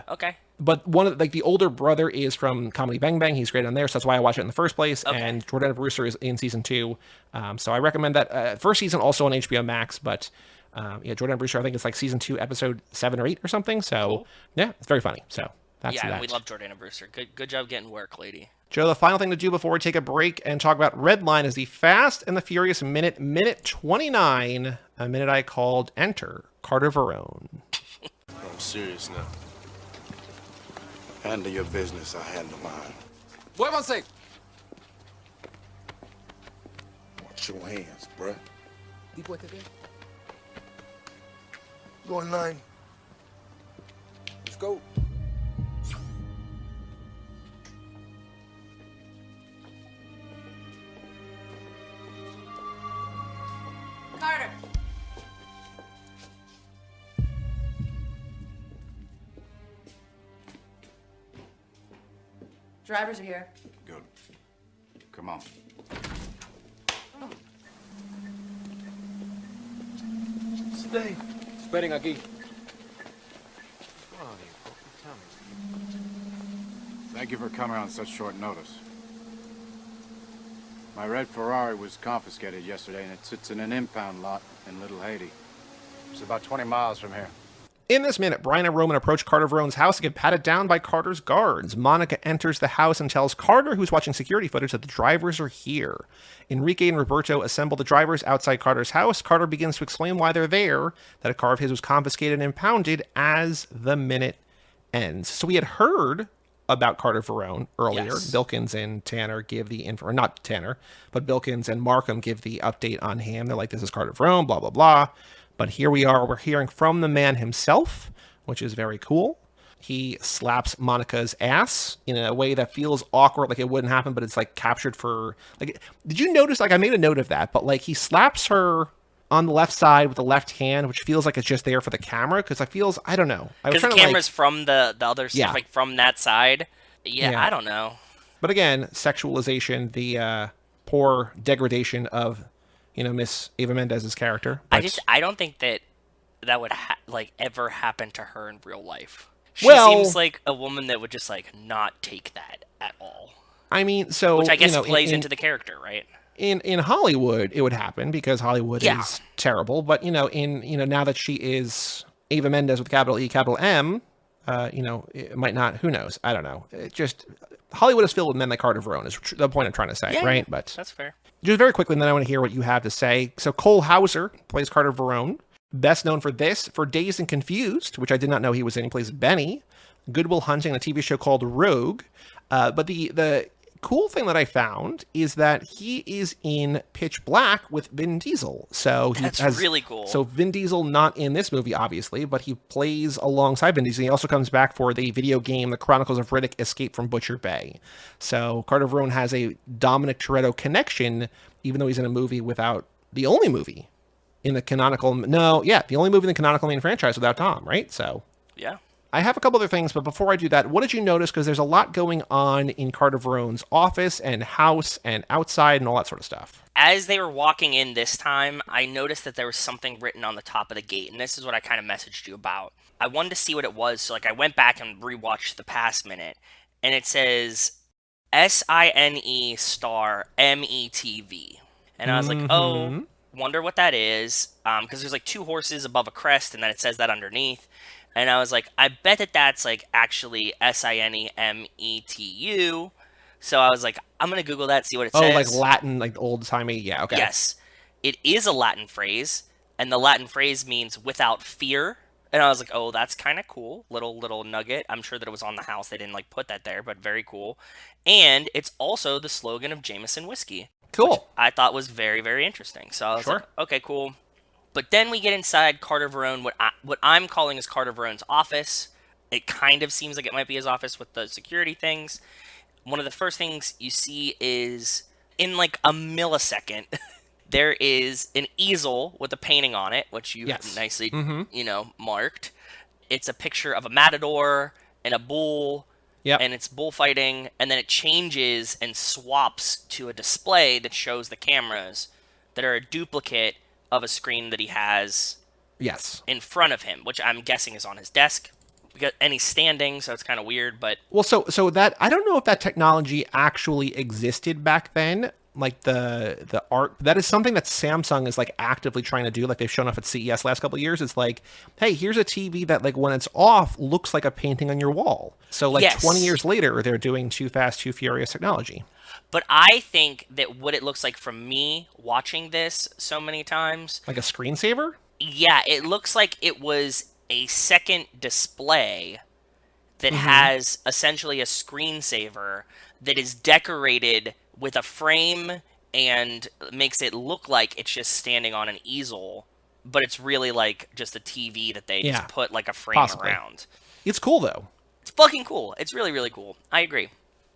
Okay. But one of the older brother is from Comedy Bang Bang. He's great on there, so that's why I watched it in the first place. Okay. And Jordana Brewster is in season 2, so I recommend that. First season also on HBO Max, but Jordana Brewster, I think it's like season 2, episode 7 or 8 or something. So yeah, it's very funny. So that's that. Yeah, we love Jordana Brewster. Good job getting work, lady. Joe, the final thing to do before we take a break and talk about Redline is the Fast and the Furious minute 29, a minute I called Enter Carter Verone. I'm serious now. Handle your business, I handle mine. Muévanse. Watch your hands, bruh. Go in line. Let's go. Carter. Drivers are here. Good. Come on. Stay. Esperen aquí. Thank you for coming on such short notice. My red Ferrari was confiscated yesterday, and it sits in an impound lot in Little Haiti. It's about 20 miles from here. In this minute, Brian and Roman approach Carter Verone's house and get patted down by Carter's guards. Monica enters the house and tells Carter, who's watching security footage, that the drivers are here. Enrique and Roberto assemble the drivers outside Carter's house. Carter begins to explain why they're there, that a car of his was confiscated and impounded as the minute ends. So we had heard about Carter Verone earlier. Yes. Bilkins and Tanner give the info, or not Tanner, but Bilkins and Markham give the update on him. They're like, this is Carter Verone, blah, blah, blah. But here we are, we're hearing from the man himself, which is very cool. He slaps Monica's ass in a way that feels awkward, like it wouldn't happen, but it's like captured for, like, did you notice, like I made a note of that, but like he slaps her on the left side with the left hand, which feels like it's just there for the camera, because I don't know. Because the camera's from the other side, like from that side. Yeah, I don't know. But again, sexualization, the poor degradation of, Miss Eva Mendez's character. But I don't think that would ever happen to her in real life. She seems like a woman that would just not take that at all. I mean, so which I guess plays into the character, right? In Hollywood, it would happen because Hollywood is terrible. But now that she is Eva Mendes with capital E, capital M, it might not. Who knows? I don't know. It just Hollywood is filled with men like Carter Verone. Is the point I'm trying to say, right? But that's fair. Just very quickly, and then I want to hear what you have to say. So Cole Hauser plays Carter Verone. Best known for this, for Dazed and Confused, which I did not know he was in. He plays Benny. Good Will Hunting, a TV show called Rogue. But the cool thing that I found is that he is in Pitch Black with Vin Diesel. So That's really cool. So Vin Diesel not in this movie, obviously, but he plays alongside Vin Diesel. He also comes back for the video game, The Chronicles of Riddick: Escape from Butcher Bay. So Carter Verone has a Dominic Toretto connection, even though he's in a movie without the only movie in the canonical. The only movie in the canonical main franchise without Tom, right? So Yeah. I have a couple other things, but before I do that, what did you notice? Because there's a lot going on in Carter Verone's office and house and outside and all that sort of stuff. As they were walking in this time, I noticed that there was something written on the top of the gate, and this is what I kind of messaged you about. I wanted to see what it was, so I went back and rewatched the past minute, and it says SINE star METV. And I was like, oh, wonder what that is, because there's 2 horses above a crest, and then it says that underneath. And I was like, I bet that's actually SINEMETU. So I was like, I'm going to Google that, see what it says. Oh, like Latin, like old-timey, yeah, okay. Yes. It is a Latin phrase, and the Latin phrase means without fear. And I was like, oh, that's kind of cool. Little nugget. I'm sure that it was on the house. They didn't put that there, but very cool. And it's also the slogan of Jameson Whiskey. Cool. Which I thought was very, very interesting. So I was like, okay, cool. But then we get inside Carter Verone, what I'm calling is Carter Verone's office. It kind of seems like it might be his office with the security things. One of the first things you see is, in a millisecond, there is an easel with a painting on it, which you have nicely, marked. It's a picture of a matador and a bull, and it's bullfighting, and then it changes and swaps to a display that shows the cameras that are a duplicate of a screen that he has in front of him, which I'm guessing is on his desk. And he's standing, so it's kind of weird, but... Well, so that... I don't know if that technology actually existed back then, like the art... That is something that Samsung is, actively trying to do, they've shown off at CES last couple of years. It's hey, here's a TV that, when it's off, looks like a painting on your wall. So, 20 years later, they're doing Too Fast, Too Furious technology. But I think that what it looks like from me watching this so many times... Like a screensaver? Yeah, it looks like it was a second display that has essentially a screensaver that is decorated with a frame and makes it look like it's just standing on an easel, but it's really just a TV that they just put a frame around. It's cool, though. It's fucking cool. It's really, really cool. I agree.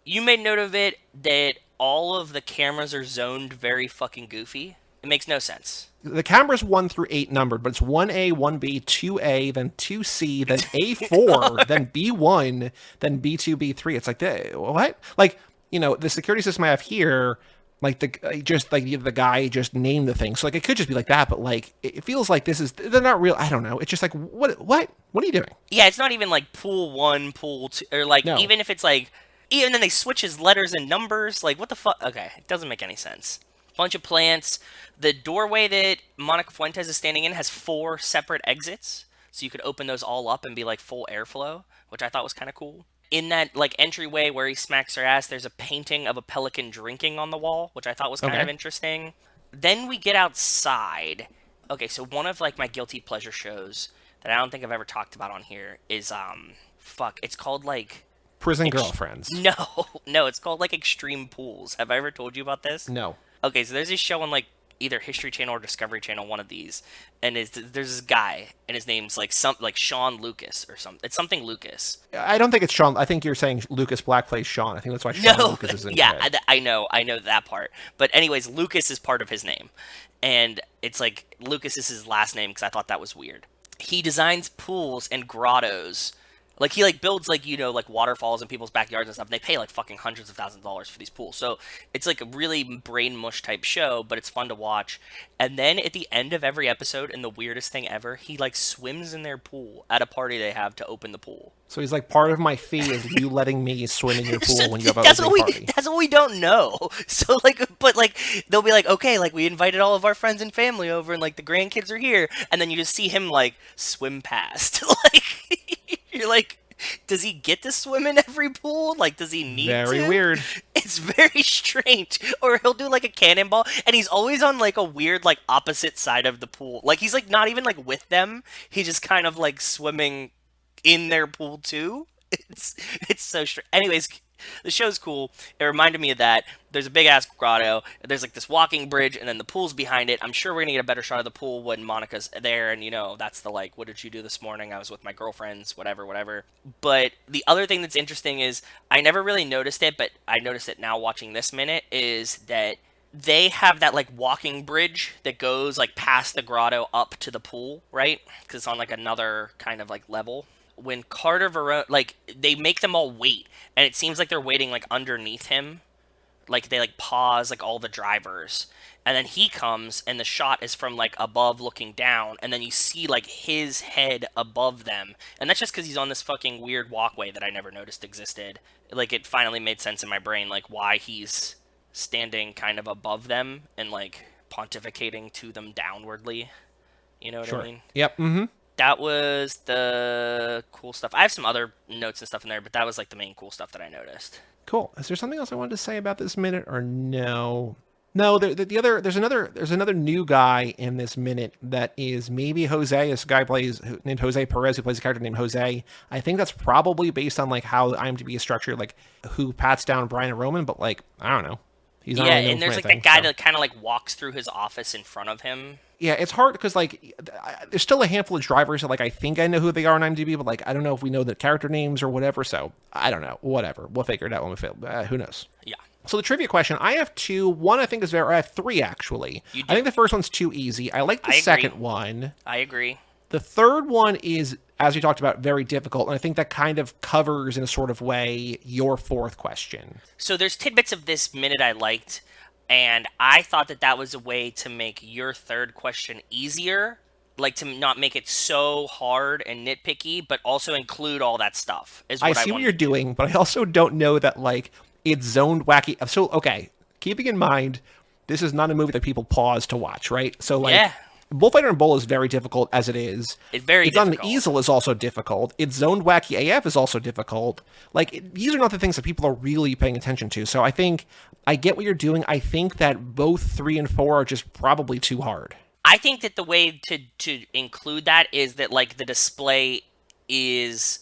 You made note of it that all of the cameras are zoned very fucking goofy. It makes no sense. The camera's 1 through 8 numbered, but it's 1A, 1B, 2A, then 2C, then A4, then B1, then B2, B3. It's what? The security system I have here, the guy just named the thing. So it could just be like that, but it feels like they're not real. I don't know. It's just what are you doing? Yeah, it's not even pool 1, pool 2, or no. Even if it's even then they switch his letters and numbers. What the fuck? Okay, it doesn't make any sense. Bunch of plants. The doorway that Monica Fuentes is standing in has 4 separate exits, so you could open those all up and be full airflow, which I thought was kind of cool. In that entryway where he smacks her ass, there's a painting of a pelican drinking on the wall, which I thought was kind of interesting. Then we get outside. Okay, so one of my guilty pleasure shows that I don't think I've ever talked about on here is it's called Prison Girlfriends. No, it's called Extreme Pools. Have I ever told you about this? No. Okay, so there's this show on either History Channel or Discovery Channel, one of these, and there's this guy, and his name's Sean Lucas or something. It's something Lucas. I don't think it's Sean. I think you're saying Lucas Black plays Sean. I think that's why Sean Lucas is in it. I know that part. But anyways, Lucas is part of his name, and it's Lucas is his last name because I thought that was weird. He designs pools and grottos. He builds waterfalls in people's backyards and stuff. And they pay fucking hundreds of thousands of dollars for these pools. So it's a really brain mush type show, but it's fun to watch. And then at the end of every episode, and the weirdest thing ever, he swims in their pool at a party they have to open the pool. So he's part of my fee is you letting me swim in your pool when you have a party. That's what we don't know. So but they'll be okay, we invited all of our friends and family over, and the grandkids are here, and then you just see him swim past. You're Does he get to swim in every pool? Like, does he need to? Very weird. It's very strange. Or he'll do like a cannonball, and he's always on like a weird like opposite side of the pool. Like he's like not even like with them. He's just kind of like swimming in their pool too. It's so strange. Anyways, the show's cool. It reminded me of that. There's a big ass grotto. There's like this walking bridge, and then the pool's behind it. I'm sure we're gonna get a better shot of the pool when Monica's there, and that's the like, what did you do this morning? I was with my girlfriends, whatever. But the other thing that's interesting is I never really noticed it, but I noticed it now watching this minute, is that they have that like walking bridge that goes like past the grotto up to the pool, right? Because it's on like another kind of like level. When Carter Verone, like, they make them all wait, and it seems like they're waiting, like, underneath him. Like, they, like, pause, like, all the drivers. And then he comes, and the shot is from, like, above looking down, and then you see, like, his head above them. And that's just because he's on this fucking weird walkway that I never noticed existed. Like, it finally made sense in my brain, like, why he's standing kind of above them and, like, pontificating to them downwardly. You know what I mean? Yep, mm-hmm. That was the cool stuff. I have some other notes and stuff in there, but that was like the main cool stuff that I noticed. Cool. Is there something else I wanted to say about this minute, or no? No, there's another new guy in this minute that is maybe Jose. This guy named Jose Perez, who plays a character named Jose. I think that's probably based on like how IMDb is structured, like who pats down Brian Roman, but like I don't know. He's not really known and there's for like anything, that guy that kind of like walks through his office in front of him. Yeah, it's hard because like there's still a handful of drivers that like I think I know who they are on IMDb, but like I don't know if we know the character names or whatever. So I don't know. Whatever, we'll figure it out when we fail. Who knows? Yeah. So the trivia question, I have two. One I think is I have three actually. I think the first one's too easy. I like the second one. I agree. The third one is, as we talked about, very difficult, and I think that kind of covers in a sort of way your fourth question. So there's tidbits of this minute I liked. And I thought that was a way to make your third question easier, like to not make it so hard and nitpicky, but also include all that stuff. I see what you're doing, but I also don't know that like it's zoned wacky. So okay, keeping in mind, this is not a movie that people pause to watch, right? So like, Bullfighter and Bull is very difficult as it is. It's on an easel is also difficult. It's zoned wacky AF is also difficult. Like these are not the things that people are really paying attention to. So I think I get what you're doing. I think that both 3 and 4 are just probably too hard. I think that the way to include that is that like the display is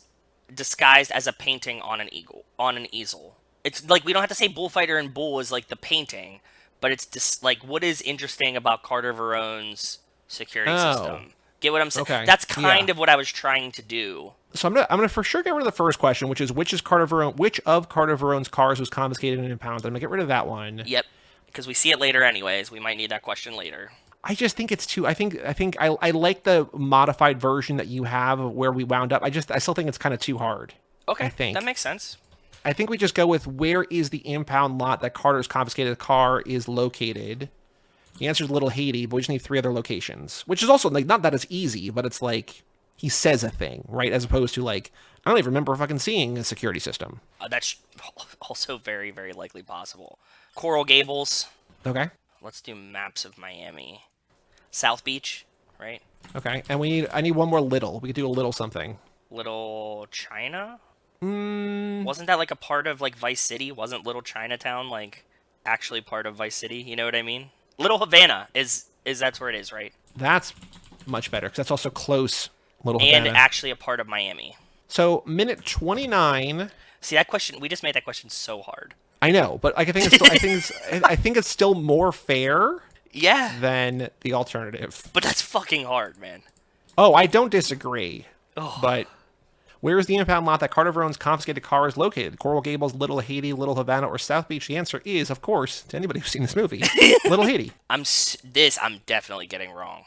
disguised as a painting on an easel. It's like we don't have to say Bullfighter and Bull is like the painting, but it's just like what is interesting about Carter Verone's security system. Get what I'm saying? Okay. That's kind of what I was trying to do. So I'm gonna for sure get rid of the first question, which of Carter Verone's cars was confiscated and impounded. I'm gonna get rid of that one. Yep, because we see it later anyways. We might need that question later. I just think it's too. I like the modified version that you have where we wound up. I still think it's kind of too hard. Okay, I think that makes sense. I think we just go with where is the impound lot that Carter's confiscated car is located. The answer is Little Haiti, but we just need 3 other locations, which is also like not that it's easy, but it's like he says a thing, right? As opposed to like I don't even remember fucking seeing a security system. That's also very, very likely possible. Coral Gables. Okay. Let's do maps of Miami. South Beach, right? Okay, and I need one more little. We could do a little something. Little China? Wasn't that like a part of like Vice City? Wasn't Little Chinatown like actually part of Vice City? You know what I mean? Little Havana is that's where it is, right? That's much better because that's also close. Little Havana. And actually a part of Miami. So minute 29. See that question? We just made that question so hard. I know, but like, I think it's still more fair. Yeah. Than the alternative. But that's fucking hard, man. Oh, I don't disagree. Oh. But where is the impound lot that Carter Verone's confiscated car is located? Coral Gables, Little Haiti, Little Havana, or South Beach? The answer is, of course, to anybody who's seen this movie, Little Haiti. I'm definitely getting wrong.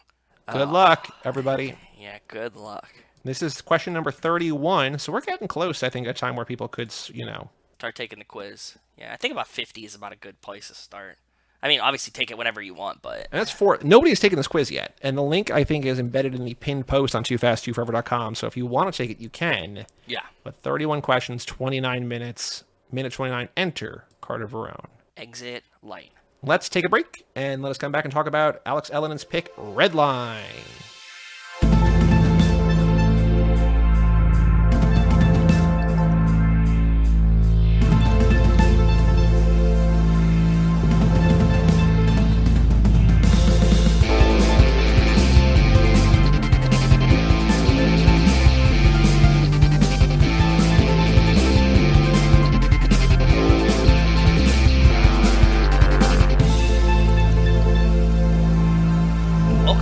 Good luck, everybody. Yeah, good luck. This is question number 31, so we're getting close, I think, at a time where people could, start taking the quiz. Yeah, I think about 50 is about a good place to start. I mean, obviously take it whenever you want, but... And that's for... Nobody's taken this quiz yet, and the link, I think, is embedded in the pinned post on toofast2forever.com, so if you want to take it, you can. Yeah. But 31 questions, 29 minutes, minute 29, enter Carter Verone. Exit light. Let's take a break, and let us come back and talk about Alex Elonen's pick, Redline.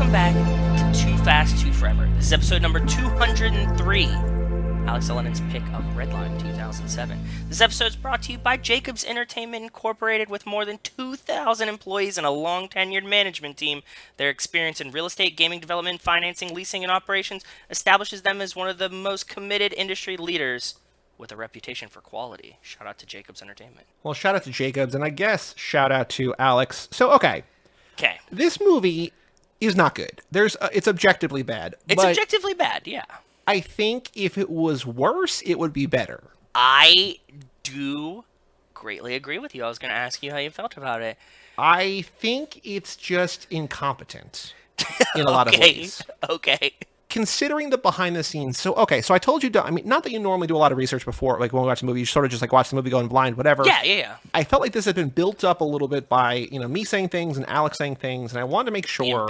Welcome back to Too Fast, Too Forever. This is episode number 203. Alex Elonen's pick of Redline 2007. This episode is brought to you by Jacobs Entertainment Incorporated. With more than 2,000 employees and a long-tenured management team, their experience in real estate, gaming development, financing, leasing, and operations establishes them as one of the most committed industry leaders with a reputation for quality. Shout out to Jacobs Entertainment. Well, shout out to Jacobs, and I guess shout out to Alex. So, okay. This movie is not good. It's objectively bad. It's objectively bad, yeah. I think if it was worse, it would be better. I do greatly agree with you. I was going to ask you how you felt about it. I think it's just incompetent in a lot of ways. Okay. Considering the behind the scenes, so I told you, not that you normally do a lot of research before, like when we watch a movie, you sort of just like watch the movie going blind, whatever. Yeah. I felt like this had been built up a little bit by, me saying things and Alex saying things, and I wanted to make sure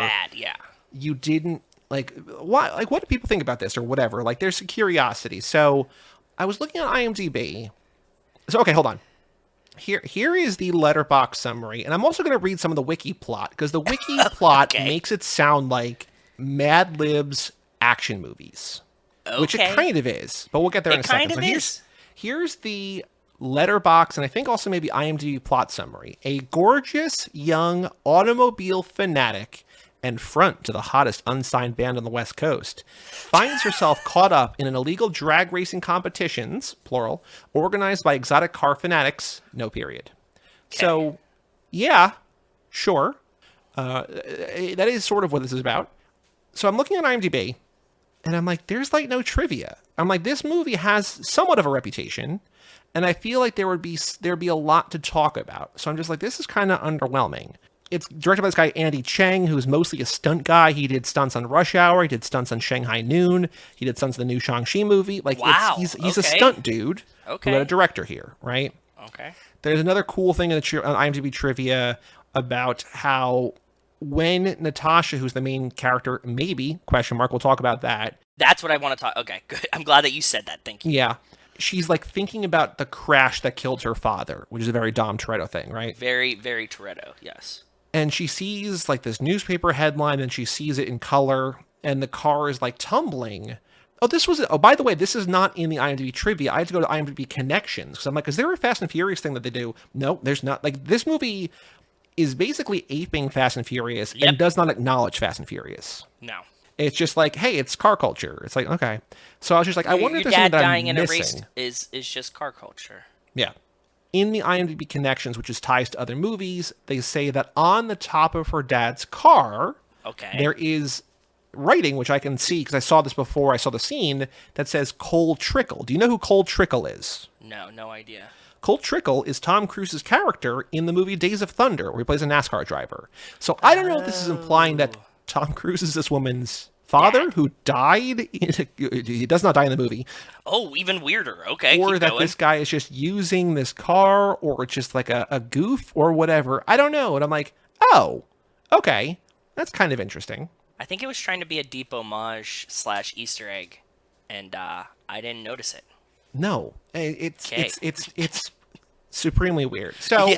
you didn't, what do people think about this or whatever? Like, there's a curiosity. So I was looking on IMDb. So, okay, hold on. Here is the Letterbox Summary, and I'm also going to read some of the wiki plot, because the wiki plot makes it sound like Mad Lib's action movies, which it kind of is, but we'll get there in a second. So here's the Letterbox, and I think also maybe IMDb plot summary. A gorgeous young automobile fanatic and front to the hottest unsigned band on the West Coast finds herself caught up in an illegal drag racing competitions, plural, organized by exotic car fanatics, no period. So, yeah, sure. That is sort of what this is about. So I'm looking at IMDb, and I'm like, there's like no trivia. I'm like, this movie has somewhat of a reputation, and I feel like there'd be a lot to talk about. So I'm just like, this is kind of underwhelming. It's directed by this guy, Andy Cheng, who's mostly a stunt guy. He did stunts on Rush Hour. He did stunts on Shanghai Noon. He did stunts in the new Shang-Chi movie. Like, wow. He's a stunt dude who had a director here, right? Okay. There's another cool thing on IMDb trivia about how when Natasha, who's the main character, maybe, question mark, we'll talk about that. That's what I want to talk. Okay, good. I'm glad that you said that. Thank you. Yeah. She's like thinking about the crash that killed her father, which is a very Dom Toretto thing, right? Very, very Toretto, yes. And she sees like this newspaper headline, and she sees it in color, and the car is like tumbling. By the way, this is not in the IMDb trivia. I had to go to IMDb connections, because I'm like, is there a Fast and Furious thing that they do? No, there's not. Like, this movie is basically aping Fast and Furious and does not acknowledge Fast and Furious. No. It's just like, hey, it's car culture. It's like, okay. So I was just like, I wonder if there's something that I'm missing. Your dad dying in a race is just car culture. Yeah. In the IMDb connections, which is ties to other movies, they say that on the top of her dad's car, there is writing, which I can see because I saw this before I saw the scene, that says Cole Trickle. Do you know who Cole Trickle is? No idea. Cole Trickle is Tom Cruise's character in the movie Days of Thunder, where he plays a NASCAR driver. So I don't know if this is implying that Tom Cruise is this woman's father who died. He does not die in the movie. Oh, even weirder. Okay. Or that this guy is just using this car, or it's just like a goof or whatever. I don't know. And I'm like, oh, okay. That's kind of interesting. I think it was trying to be a deep homage / Easter egg, and I didn't notice it. No, it's supremely weird. So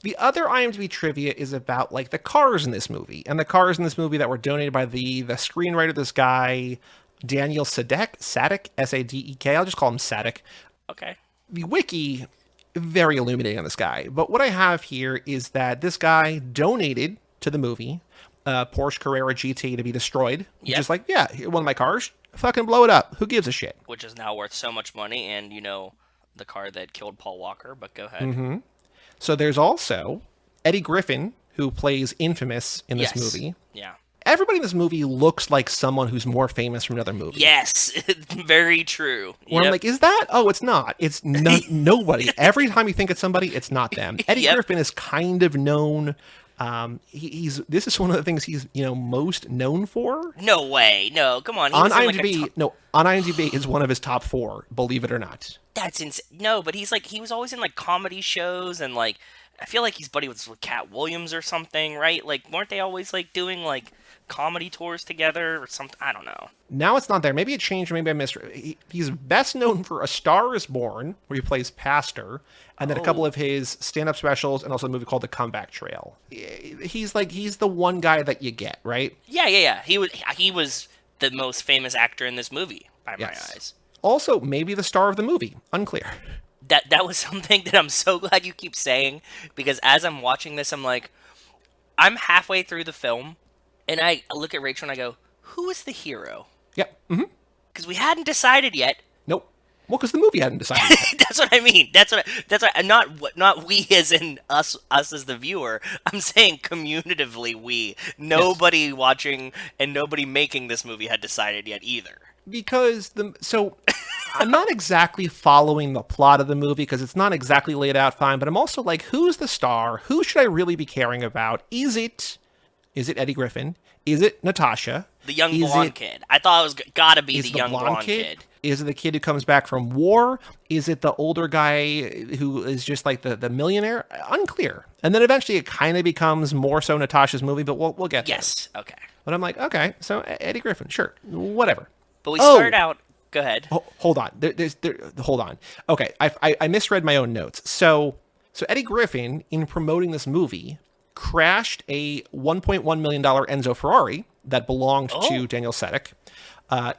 the other IMDb trivia is about like the cars in this movie, and the cars in this movie that were donated by the screenwriter, this guy Daniel Sadek, Sadek. I'll just call him Sadek. Okay. The wiki, very illuminating on this guy. But what I have here is that this guy donated to the movie Porsche Carrera GT to be destroyed. Yep. Just like, yeah, one of my cars, fucking blow it up. Who gives a shit? Which is now worth so much money, and the car that killed Paul Walker, but go ahead. Mm-hmm. So there's also Eddie Griffin, who plays Infamous in this movie. Yeah. Everybody in this movie looks like someone who's more famous from another movie. Yes, very true. Where I'm like, is that? Oh, it's not. It's nobody. Every time you think it's somebody, it's not them. Eddie Griffin is kind of known. This is one of the things he's most known for. No way. No, come on. On IMDb is one of his top 4. Believe it or not. That's insane. No, but he was always in like comedy shows and like I feel like he's buddy with Cat Williams or something, right? Like, weren't they always like doing like comedy tours together or something? I don't know. Now it's not there. Maybe it changed. Maybe I missed. He's best known for A Star Is Born, where he plays Pastor, and then a couple of his stand-up specials, and also a movie called The Comeback Trail. He's the one guy that you get, right? Yeah. He was the most famous actor in this movie by my eyes. Also, maybe the star of the movie. Unclear. That was something that I'm so glad you keep saying, because as I'm watching this, I'm like, I'm halfway through the film, and I look at Rachel and I go, who is the hero? Yep. Mm-hmm. Because we hadn't decided yet. Nope. Well, because the movie hadn't decided yet. That's what I mean. That's what. Not we as in us as the viewer. I'm saying communitively we. Nobody watching and nobody making this movie had decided yet either. Because I'm not exactly following the plot of the movie because it's not exactly laid out fine, but I'm also like, who's the star? Who should I really be caring about? Is it Eddie Griffin? Is it Natasha? The young blonde kid. I thought it was gotta be the young blonde kid. Is it the kid who comes back from war? Is it the older guy who is just like the millionaire? Unclear. And then eventually it kind of becomes more so Natasha's movie, but we'll get there. Yes. Okay. But I'm like, okay, so Eddie Griffin, sure, whatever. But we started out. Go ahead. Hold on. Hold on. Okay, I misread my own notes. So Eddie Griffin, in promoting this movie, crashed a $1.1 million Enzo Ferrari that belonged to Daniel Sedek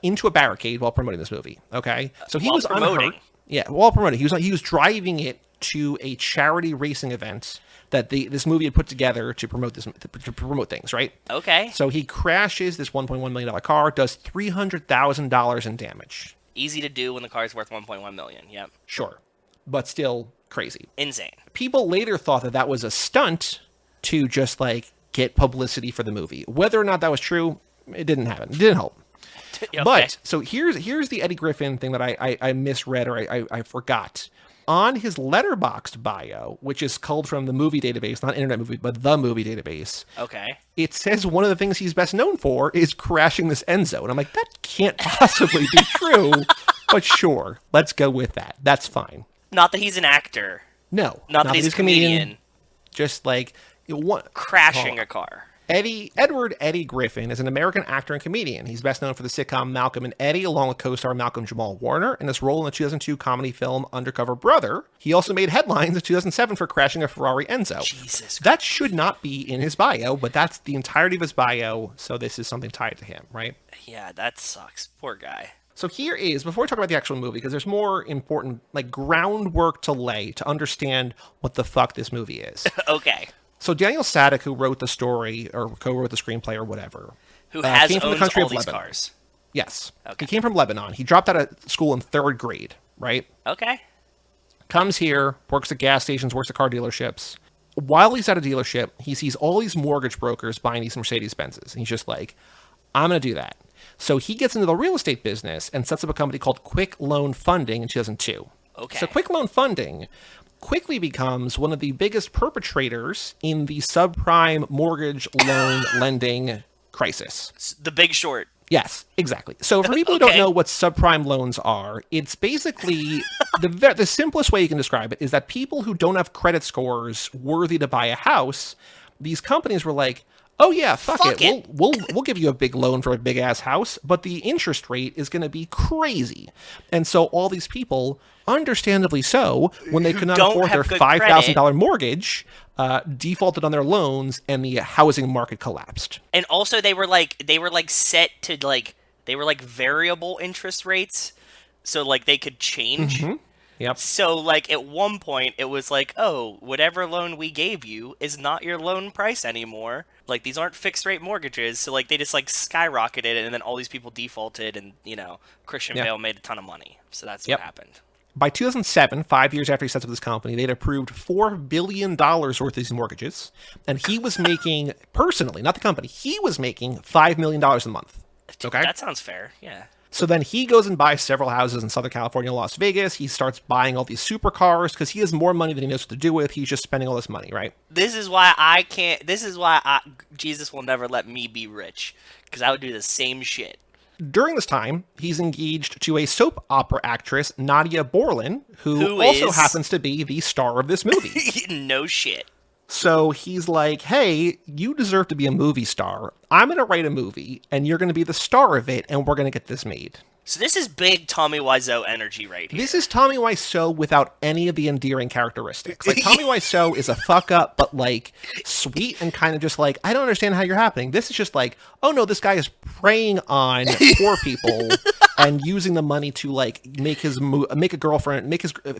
into a barricade while promoting this movie. Okay, so he was unhurt. Yeah, while promoting, he was driving it to a charity racing event that this movie had put together to promote things, right? Okay. So he crashes this $1.1 million car, does $300,000 in damage. Easy to do when the car's worth $1.1 million. Yep. Sure, but still crazy. Insane. People later thought that was a stunt to just like get publicity for the movie. Whether or not that was true, it didn't happen. It didn't help. Okay. But so here's the Eddie Griffin thing that I misread or I forgot. On his Letterboxd bio, which is culled from the movie database, not Internet Movie, but the movie database. Okay. It says one of the things he's best known for is crashing this Enzo. And I'm like, that can't possibly be true. But sure, let's go with that. That's fine. Not that he's an actor. No. Not that he's a comedian. Just like... crashing a car. Edward Eddie Griffin is an American actor and comedian. He's best known for the sitcom Malcolm and Eddie, along with co-star Malcolm Jamal Warner, and his role in the 2002 comedy film Undercover Brother. He also made headlines in 2007 for crashing a Ferrari Enzo. Jesus. That should not be in his bio, but that's the entirety of his bio, so this is something tied to him, right? Yeah, that sucks. Poor guy. So here is, before we talk about the actual movie, because there's more important, like, groundwork to lay to understand what the fuck this movie is. Okay. So Daniel Sadek, who wrote the story or co-wrote the screenplay or whatever, who has came from the country all of these Lebanon. cars. Yes. Okay. He came from Lebanon. He dropped out of school in 3rd grade, right? Okay. Comes here, works at gas stations, works at car dealerships. While he's at a dealership, he sees all these mortgage brokers buying these Mercedes-Benzes. And he's just like, I'm going to do that. So he gets into the real estate business and sets up a company called Quick Loan Funding in 2002. Okay. So Quick Loan Funding quickly becomes one of the biggest perpetrators in the subprime mortgage loan lending crisis. The Big Short. Yes, exactly. So for people who don't know what subprime loans are, it's basically the simplest way you can describe it is that people who don't have credit scores worthy to buy a house, these companies were like, oh yeah, fuck it. We'll give you a big loan for a big ass house, but the interest rate is going to be crazy. And so all these people, understandably so, when they could not afford their $5,000 mortgage, defaulted on their loans, and the housing market collapsed. And also they were set to they were variable interest rates, so like they could change. Mm-hmm. Yep. So, like, at one point, it was like, oh, whatever loan we gave you is not your loan price anymore. Like, these aren't fixed-rate mortgages. So, like, they just, like, skyrocketed, and then all these people defaulted, and, you know, Christian Bale made a ton of money. So that's what happened. By 2007, 5 years after he sets up this company, they'd approved $4 billion worth of these mortgages. And he was making, personally, not the company, he was making $5 million a month. Okay? That sounds fair, yeah. So then he goes and buys several houses in Southern California, Las Vegas. He starts buying all these supercars because he has more money than he knows what to do with. He's just spending all this money, right? This is why Jesus will never let me be rich, because I would do the same shit. During this time, he's engaged to a soap opera actress, Nadia Borlin, who also happens to be the star of this movie. No shit. So he's like, hey, you deserve to be a movie star. I'm going to write a movie, and you're going to be the star of it, and we're going to get this made. So this is big Tommy Wiseau energy right here. This is Tommy Wiseau without any of the endearing characteristics. Like, Tommy Wiseau is a fuck up, but, like, sweet and kind of just like, I don't understand how you're happening. This is just like, oh, no, this guy is preying on poor people and using the money to, like, make his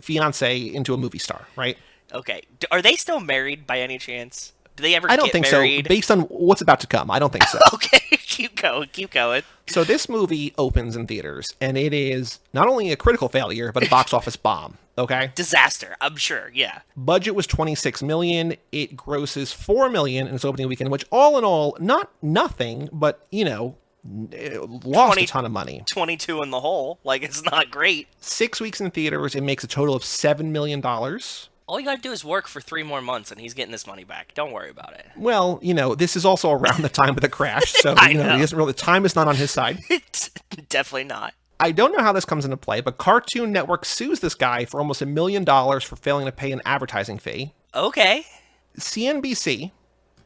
fiance into a movie star, right? Okay. Are they still married by any chance? Do they ever I don't think married? so. Based on what's about to come, I don't think so. Okay, keep going. So this movie opens in theaters, and it is not only a critical failure, but a box office bomb, okay? Disaster, I'm sure, yeah. Budget was $26 million. It grosses $4 million in its opening weekend, which all in all, not nothing, but, you know, it lost a ton of money. 22 in the hole. Like, it's not great. 6 weeks in theaters, it makes a total of $7 million. All you gotta do is work for 3 more months and he's getting this money back. Don't worry about it. Well, you know, this is also around the time of the crash, so I you know, know. he doesn't really, time is not on his side. It's definitely not. I don't know how this comes into play, but Cartoon Network sues this guy for almost $1 million for failing to pay an advertising fee. Okay. CNBC,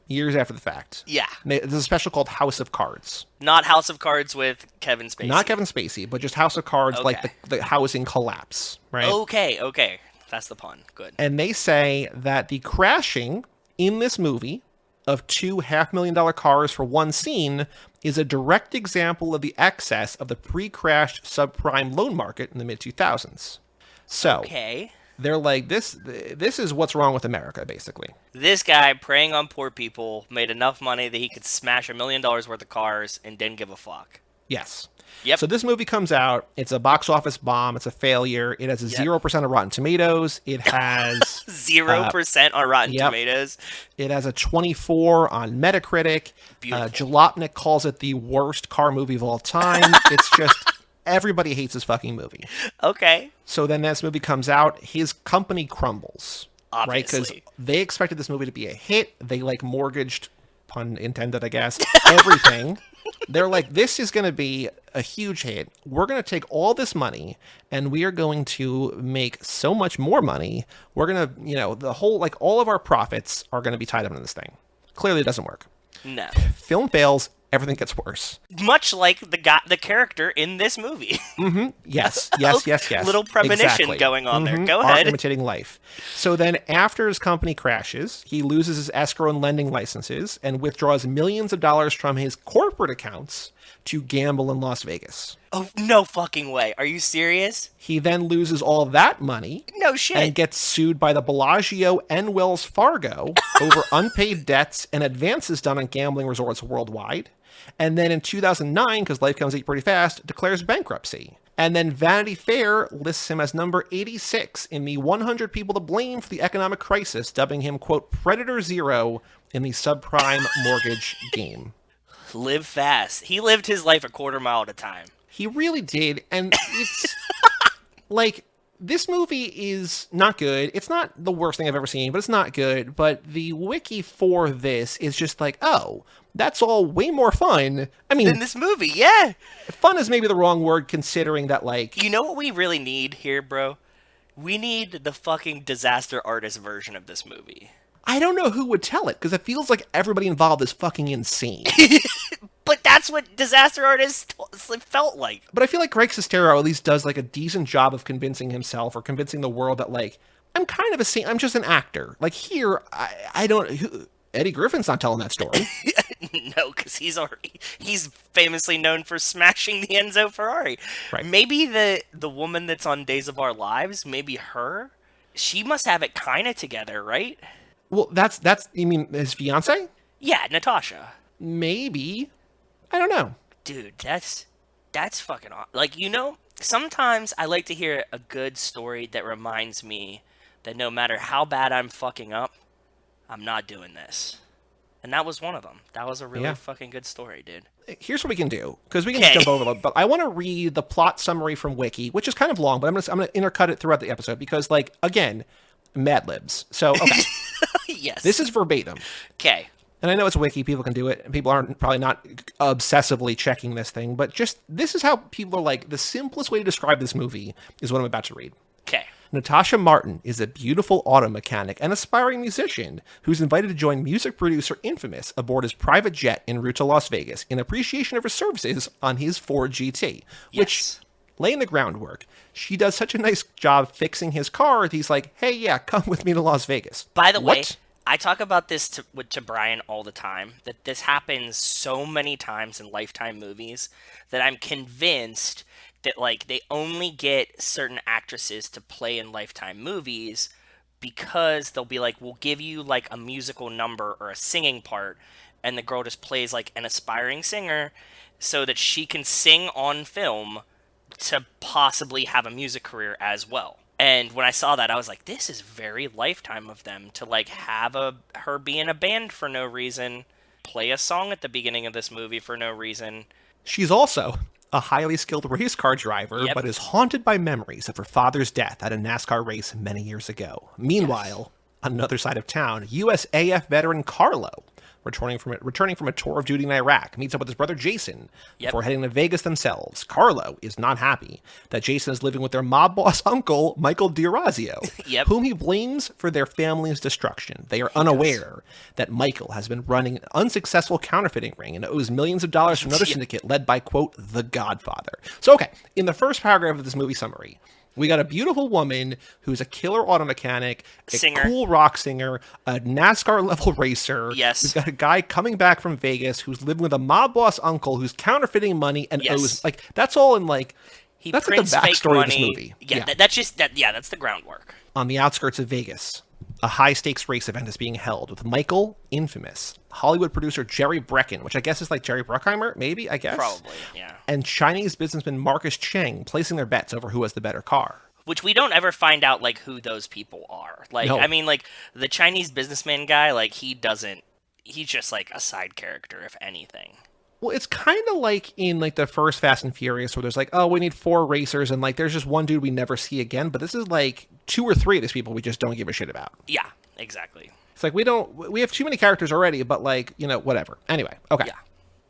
years after the fact. Yeah. There's a special called House of Cards. Not House of Cards with Kevin Spacey. Not Kevin Spacey, but just House of Cards, Okay. like the housing collapse, right? Okay. That's the pun. Good. And they say that the crashing in this movie of two $500,000 cars for one scene is a direct example of the excess of the pre-crashed subprime loan market in the mid-2000s. So Okay. they're like, this is what's wrong with America, basically. This guy preying on poor people made enough money that he could smash $1 million worth of cars and didn't give a fuck. Yes. Yep. So this movie comes out. It's a box office bomb. It's a failure. It has a 0% of Rotten Tomatoes. It has 0% on Rotten yep. Tomatoes. It has a 24 on Metacritic. Beautiful. Jalopnik calls it the worst car movie of all time. It's just everybody hates this fucking movie. Okay. So then this movie comes out. His company crumbles. Right? Obviously. Because they expected this movie to be a hit. They like mortgaged, pun intended, I guess, everything. They're like, this is going to be a huge hit. We're going to take all this money and we are going to make so much more money. We're going to, you know, the whole, like all of our profits are going to be tied up in this thing. Clearly it doesn't work. No. Film fails. Everything gets worse. Much like the character in this movie. Yes. Little premonition Exactly. going on there. Go Art ahead. imitating life. So then after his company crashes, he loses his escrow and lending licenses and withdraws millions of dollars from his corporate accounts to gamble in Las Vegas. Oh, no fucking way. Are you serious? He then loses all that money No shit. and gets sued by the Bellagio and Wells Fargo over unpaid debts and advances done on gambling resorts worldwide. And then in 2009, because life comes at you pretty fast, declares bankruptcy. And then Vanity Fair lists him as number 86 in the 100 people to blame for the economic crisis, dubbing him, quote, Predator Zero in the subprime mortgage game. Live fast. He lived his life a quarter mile at a time. He really did. And it's like, this movie is not good. It's not the worst thing I've ever seen, but it's not good. But the wiki for this is just like, oh, that's all way more fun. I mean, In this movie, yeah. fun is maybe the wrong word considering that, like, You know what we really need here, bro? We need the fucking disaster artist version of this movie. I don't know who would tell it because it feels like everybody involved is fucking insane. But that's what disaster artists felt like. But I feel like Greg Sestero at least does like a decent job of convincing himself or convincing the world that, like, I'm kind of I'm just an actor. Like here, I don't. Eddie Griffin's not telling that story. No, because he's famously known for smashing the Enzo Ferrari. Right. Maybe the woman that's on Days of Our Lives, maybe her. She must have it kind of together, right? Well, that's you mean his fiance? Yeah, Natasha. Maybe. I don't know. Dude, that's fucking awesome. Like, you know, sometimes I like to hear a good story that reminds me that no matter how bad I'm fucking up, I'm not doing this. And that was one of them. That was a really fucking good story, dude. Here's what we can do, because we can just jump over it, but I want to read the plot summary from Wiki, which is kind of long, but I'm gonna intercut it throughout the episode because, like, again, Mad Libs. So, okay. Yes. This is verbatim. Okay. And I know it's a wiki, people can do it, and people aren't probably not obsessively checking this thing, but just this is how people are like, the simplest way to describe this movie is what I'm about to read. Okay. Natasha Martin is a beautiful auto mechanic and aspiring musician who's invited to join music producer Infamous aboard his private jet en route to Las Vegas in appreciation of her services on his Ford GT, which, laying the groundwork, she does such a nice job fixing his car that he's like, hey, yeah, come with me to Las Vegas. By the way, I talk about this to Brian all the time, that this happens so many times in Lifetime movies that I'm convinced that, like, they only get certain actresses to play in Lifetime movies because they'll be like, we'll give you, like, a musical number or a singing part, and the girl just plays, like, an aspiring singer so that she can sing on film to possibly have a music career as well. And when I saw that, I was like, this is very Lifetime of them to, like, have her be in a band for no reason, play a song at the beginning of this movie for no reason. She's also a highly skilled race car driver, but is haunted by memories of her father's death at a NASCAR race many years ago. Meanwhile, on another side of town, USAF veteran Carlo, returning from a tour of duty in Iraq, meets up with his brother Jason before heading to Vegas themselves. Carlo is not happy that Jason is living with their mob boss uncle, Michael D'Orazio, whom he blames for their family's destruction. They are unaware that Michael has been running an unsuccessful counterfeiting ring and owes millions of dollars to another syndicate led by, quote, the Godfather. So, okay, in the first paragraph of this movie summary, we got a beautiful woman who's a killer auto mechanic, cool rock singer, a NASCAR-level racer. Yes. We've got a guy coming back from Vegas who's living with a mob boss uncle who's counterfeiting money and owes, like, that's all in, like, that's like the backstory of this movie. That's the groundwork. On the outskirts of Vegas, a high-stakes race event is being held with Michael, Infamous, Hollywood producer Jerry Brecken, which I guess is like Jerry Bruckheimer, maybe, I guess? Probably, yeah. And Chinese businessman Marcus Cheng placing their bets over who has the better car. Which we don't ever find out, like, who those people are. Like, I mean, like, the Chinese businessman guy, like, he's just, like, a side character, if anything. Well, it's kind of like in, like, the first Fast and Furious where there's, like, oh, we need 4 racers, and, like, there's just one dude we never see again, but this is, like, 2 or 3 of these people we just don't give a shit about. Yeah, exactly. It's like, we have too many characters already, but, like, you know, whatever. Anyway, okay. Yeah.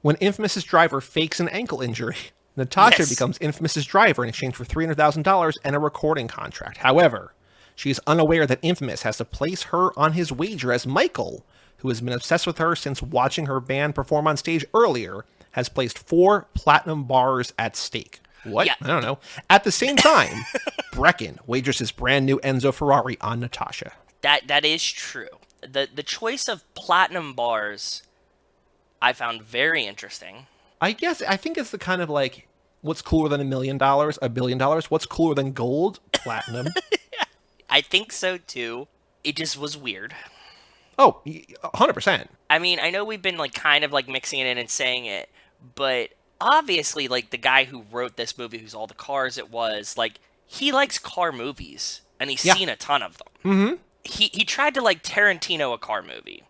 When Infamous's driver fakes an ankle injury, Natasha becomes Infamous's driver in exchange for $300,000 and a recording contract. However, she is unaware that Infamous has to place her on his wager as Michael, who has been obsessed with her since watching her band perform on stage earlier, has placed 4 platinum bars at stake. What? Yeah. I don't know. At the same time, Brecken wagers his brand new Enzo Ferrari on Natasha. That is true. The choice of platinum bars I found very interesting. I think it's the kind of like, what's cooler than $1 million, $1 billion? What's cooler than gold? Platinum. I think so too. It just was weird. Oh, 100%. I mean, I know we've been like kind of like mixing it in and saying it, but obviously like the guy who wrote this movie, who's all the cars it was, like he likes car movies and he's seen a ton of them. Mm-hmm. He tried to like Tarantino a car movie,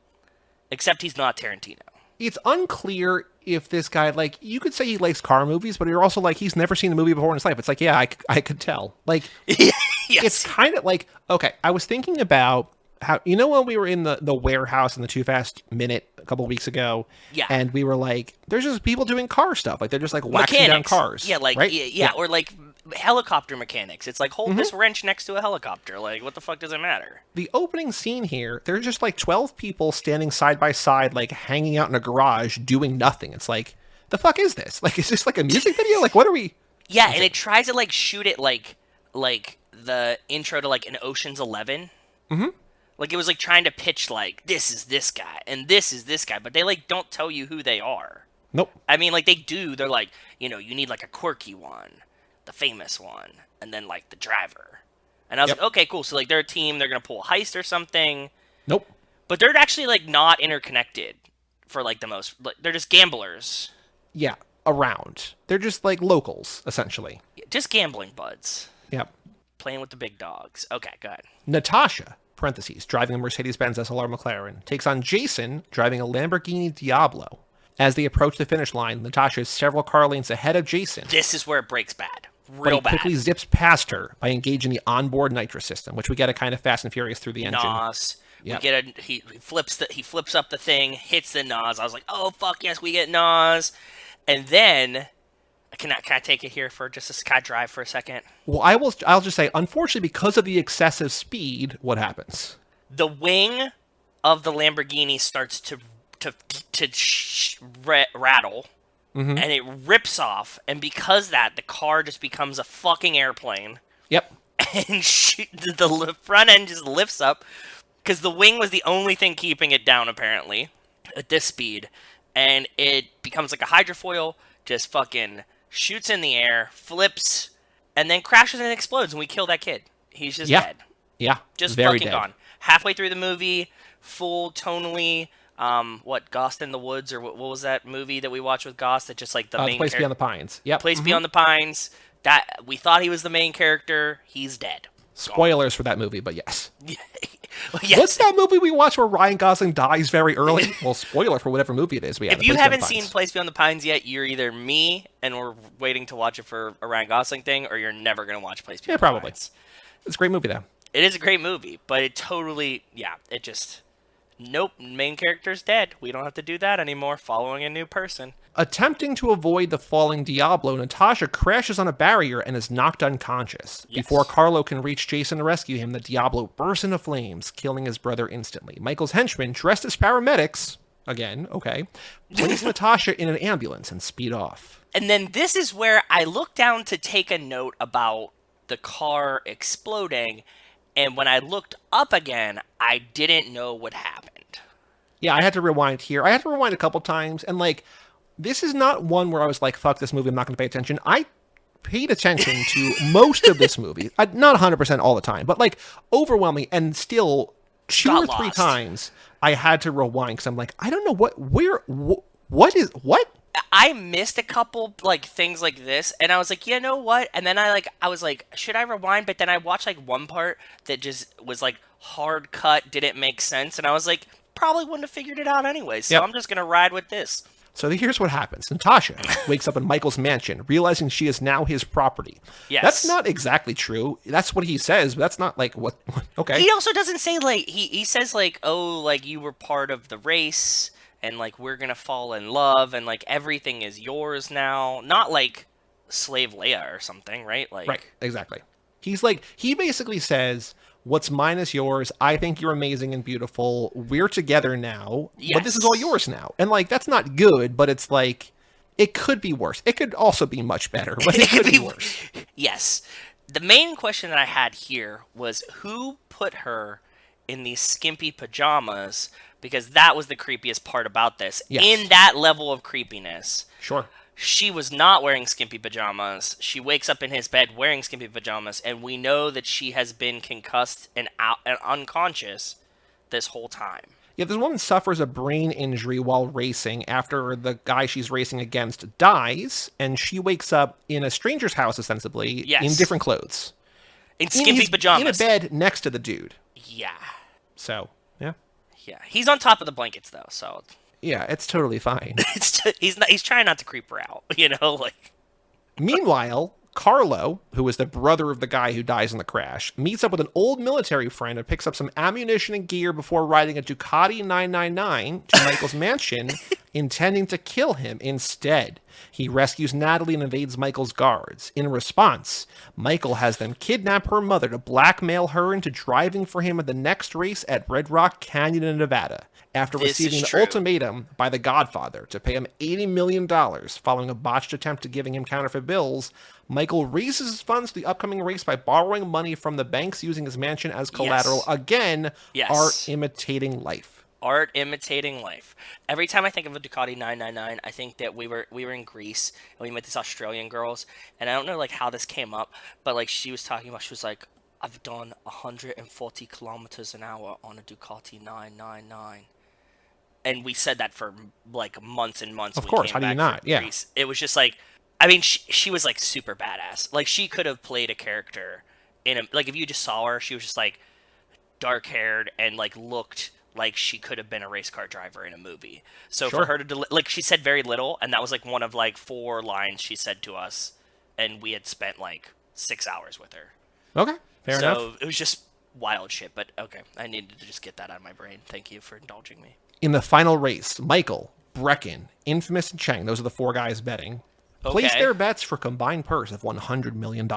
except he's not Tarantino. It's unclear if this guy, like, you could say he likes car movies, but you're also like, he's never seen a movie before in his life. It's like, yeah, I could tell. Like, It's kind of like, okay, I was thinking about how, you know, when we were in the warehouse in the Too Fast Minute a couple of weeks ago, and we were like, there's just people doing car stuff. Like, they're just like waxing down cars. Yeah, like, right? Or like helicopter mechanics. It's like, hold this wrench next to a helicopter. Like, what the fuck does it matter? The opening scene here, there's just like 12 people standing side by side, like hanging out in a garage doing nothing. It's like, the fuck is this? Like, is this like a music video? Like, what are we? Yeah, and it tries to like shoot it like the intro to like an Ocean's 11. Mm-hmm. Like, it was like trying to pitch like, this is this guy and this is this guy, but they like don't tell you who they are. Nope. I mean, like, they do. They're like, you know, you need like a quirky one, the famous one, and then like the driver. And I was like, okay, cool. So like they're a team, they're gonna pull a heist or something. Nope. But they're actually like not interconnected for like the most. Like, they're just gamblers. Yeah, around. They're just like locals, essentially. Just gambling buds. Yep. Playing with the big dogs. Okay, go ahead. Natasha, parentheses, driving a Mercedes-Benz SLR McLaren, takes on Jason, driving a Lamborghini Diablo. As they approach the finish line, Natasha is several car lanes ahead of Jason. This is where it breaks bad. Real bad. He quickly zips past her by engaging the onboard nitrous system, which we get a kind of Fast and Furious through the engine. Nos. Yep. We get he flips up the thing, hits the Nas. I was like, oh fuck yes, we get Nas. And then can I take it here for just a sky drive for a second? Well, I'll just say, unfortunately, because of the excessive speed, what happens? The wing of the Lamborghini starts to rattle, and it rips off. And because that, the car just becomes a fucking airplane. Yep. And the front end just lifts up because the wing was the only thing keeping it down, apparently, at this speed. And it becomes like a hydrofoil, just fucking shoots in the air, flips, and then crashes and explodes, and we kill that kid. He's just dead. Yeah. Just very fucking dead. gone. Halfway through the movie, full tonally, Ghost in the Woods, or what was that movie that we watched with Ghost? That just like the main Place Beyond the Pines. Yep. Place Beyond the Pines. That we thought he was the main character. He's dead. Spoilers for that movie, but yes. Yes. What's that movie we watched where Ryan Gosling dies very early? Well, spoiler for whatever movie it is. If you haven't seen Place Beyond the Pines yet, you're either me and we're waiting to watch it for a Ryan Gosling thing, or you're never going to watch Place Beyond the probably. Pines. It's a great movie, though. It is a great movie, but it totally, it just, nope, main character's dead. We don't have to do that anymore, following a new person. Attempting to avoid the falling Diablo, Natasha crashes on a barrier and is knocked unconscious. Yes. Before Carlo can reach Jason to rescue him, the Diablo bursts into flames, killing his brother instantly. Michael's henchmen, dressed as paramedics, place Natasha in an ambulance and speed off. And then this is where I looked down to take a note about the car exploding, and when I looked up again, I didn't know what happened. Yeah, I had to rewind here. I had to rewind a couple times, and this is not one where I was like, fuck this movie, I'm not going to pay attention. I paid attention to most of this movie. Not 100% all the time, but overwhelmingly, and still two or three times I had to rewind because I'm like, I don't know what? I missed a couple things like this, and I was like, you know what? And then I was like, should I rewind? But then I watched one part that just was hard cut, didn't make sense, and I was like, probably wouldn't have figured it out anyway. So I'm just gonna ride with this. So here's what happens. Natasha wakes up in Michael's mansion, realizing she is now his property. Yes. That's not exactly true. That's what he says, but that's not what okay. He also doesn't say he says you were part of the race, and we're gonna fall in love, and everything is yours now. Not Slave Leia or something, right? Right, exactly. He basically says, what's mine is yours. I think you're amazing and beautiful. We're together now, but this is all yours now. And that's not good, but it's it could be worse. It could also be much better, but it could be worse. Yes. The main question that I had here was who put her in these skimpy pajamas, because that was the creepiest part about this. Yes. In that level of creepiness. Sure. She was not wearing skimpy pajamas. She wakes up in his bed wearing skimpy pajamas, and we know that she has been concussed and unconscious this whole time. Yeah, this woman suffers a brain injury while racing after the guy she's racing against dies, and she wakes up in a stranger's house, ostensibly, in different clothes. In skimpy pajamas. In a bed next to the dude. Yeah. So, yeah. Yeah. He's on top of the blankets, though, so... Yeah, it's totally fine. He's trying not to creep her out, Meanwhile, Carlo, who is the brother of the guy who dies in the crash, meets up with an old military friend and picks up some ammunition and gear before riding a Ducati 999 to Michael's mansion, intending to kill him instead. He rescues Natalie and evades Michael's guards. In response, Michael has them kidnap her mother to blackmail her into driving for him at the next race at Red Rock Canyon in Nevada. After receiving an ultimatum by the Godfather to pay him $80 million following a botched attempt to giving him counterfeit bills, Michael raises his funds for the upcoming race by borrowing money from the banks using his mansion as collateral. Yes. Again, Yes. Art imitating life. Art imitating life. Every time I think of a Ducati 999, I think that we were in Greece and we met these Australian girls, and I don't know how this came up, but she was talking about, she was like, I've done 140 kilometers an hour on a Ducati 999. And we said that for months and months. Of course, how do you not? Yeah. Greece. It was just she was super badass. She could have played a character in a, if you just saw her, she was just dark haired and looked like she could have been a race car driver in a movie. So Sure. for her to she said very little, and that was one of 4 lines she said to us, and we had spent 6 hours with her. Okay, fair enough. So it was just wild shit. But okay, I needed to just get that out of my brain. Thank you for indulging me. In the final race, Michael, Brecken, Infamous, and Chang, those are the 4 guys betting, place Okay. their bets for a combined purse of $100 million.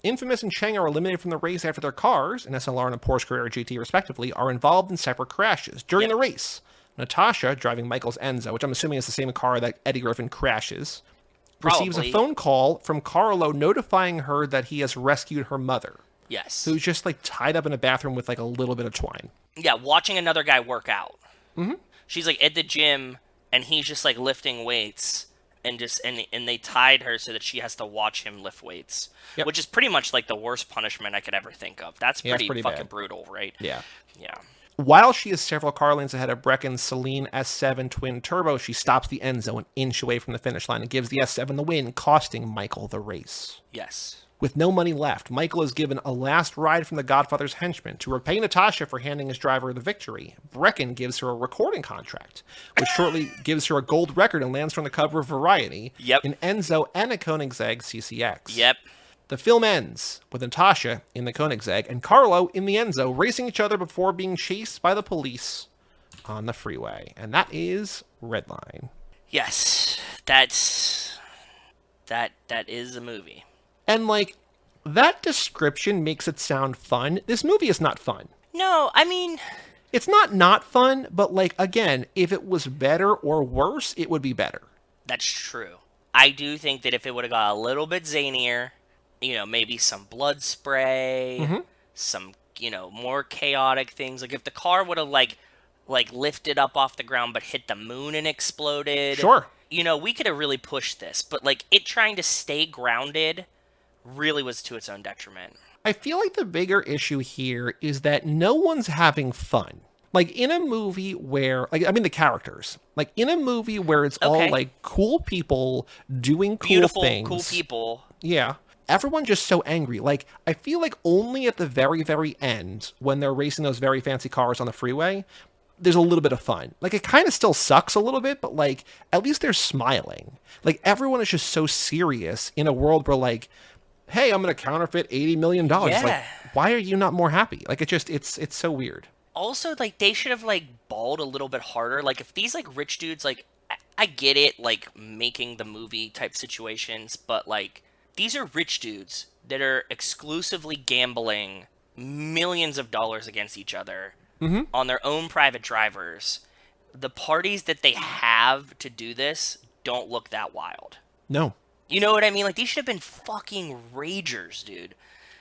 Infamous and Chang are eliminated from the race after their cars, an SLR and a Porsche Carrera GT respectively, are involved in separate crashes. During the race, Natasha, driving Michael's Enzo, which I'm assuming is the same car that Eddie Griffin crashes, receives a Probably. phone call from Carlo notifying her that he has rescued her mother, Yes. who's just like tied up in a bathroom with like a little bit of twine. Yeah, watching another guy work out. Mm-hmm. She's like at the gym, and he's just like lifting weights, and they tied her so that she has to watch him lift weights, Yep. which is pretty much like the worst punishment I could ever think of. That's Yeah, it's pretty, pretty fucking bad. brutal, right? Yeah. Yeah. While she is several car lanes ahead of Brecken's Celine S7 twin turbo, she stops the Enzo an inch away from the finish line and gives the S7 the win, costing Michael the race. Yes. With no money left, Michael is given a last ride from the Godfather's henchmen. To repay Natasha for handing his driver the victory, Brecken gives her a recording contract, which shortly gives her a gold record and lands her on the cover of Variety, Yep. an Enzo and a Koenigsegg CCX. Yep. The film ends with Natasha in the Koenigsegg and Carlo in the Enzo racing each other before being chased by the police on the freeway. And that is Redline. Yes. That is a movie. And, like, that description makes it sound fun. This movie is not fun. No, I mean, It's not fun, but, like, again, if it was better or worse, it would be better. that's true. I do think that if it would have got a little bit zanier, maybe some blood spray, some, more chaotic things. Like if the car would have like lifted up off the ground but hit the moon and exploded. Sure. We could have really pushed this, but like it trying to stay grounded really was to its own detriment. I feel like the bigger issue here is that no one's having fun. Like in a movie where, the characters, like in a movie where it's all Okay. like cool people doing cool Beautiful, things. cool people. Yeah. Everyone's just so angry. Like, I feel like only at the very, very end, when they're racing those very fancy cars on the freeway, there's a little bit of fun. Like, it kind of still sucks a little bit, but, like, at least they're smiling. Like, everyone is just so serious in a world where, like, hey, I'm going to counterfeit $80 million. Yeah. Like, why are you not more happy? Like, it's so weird. Also, like, they should have, like, balled a little bit harder. Like, if these, like, rich dudes, like, I get it, like, making the movie type situations, but, like, these are rich dudes that are exclusively gambling millions of dollars against each other on their own private drivers. The parties that they have to do this don't look that wild. No. You know what I mean? Like, these should have been fucking ragers, dude.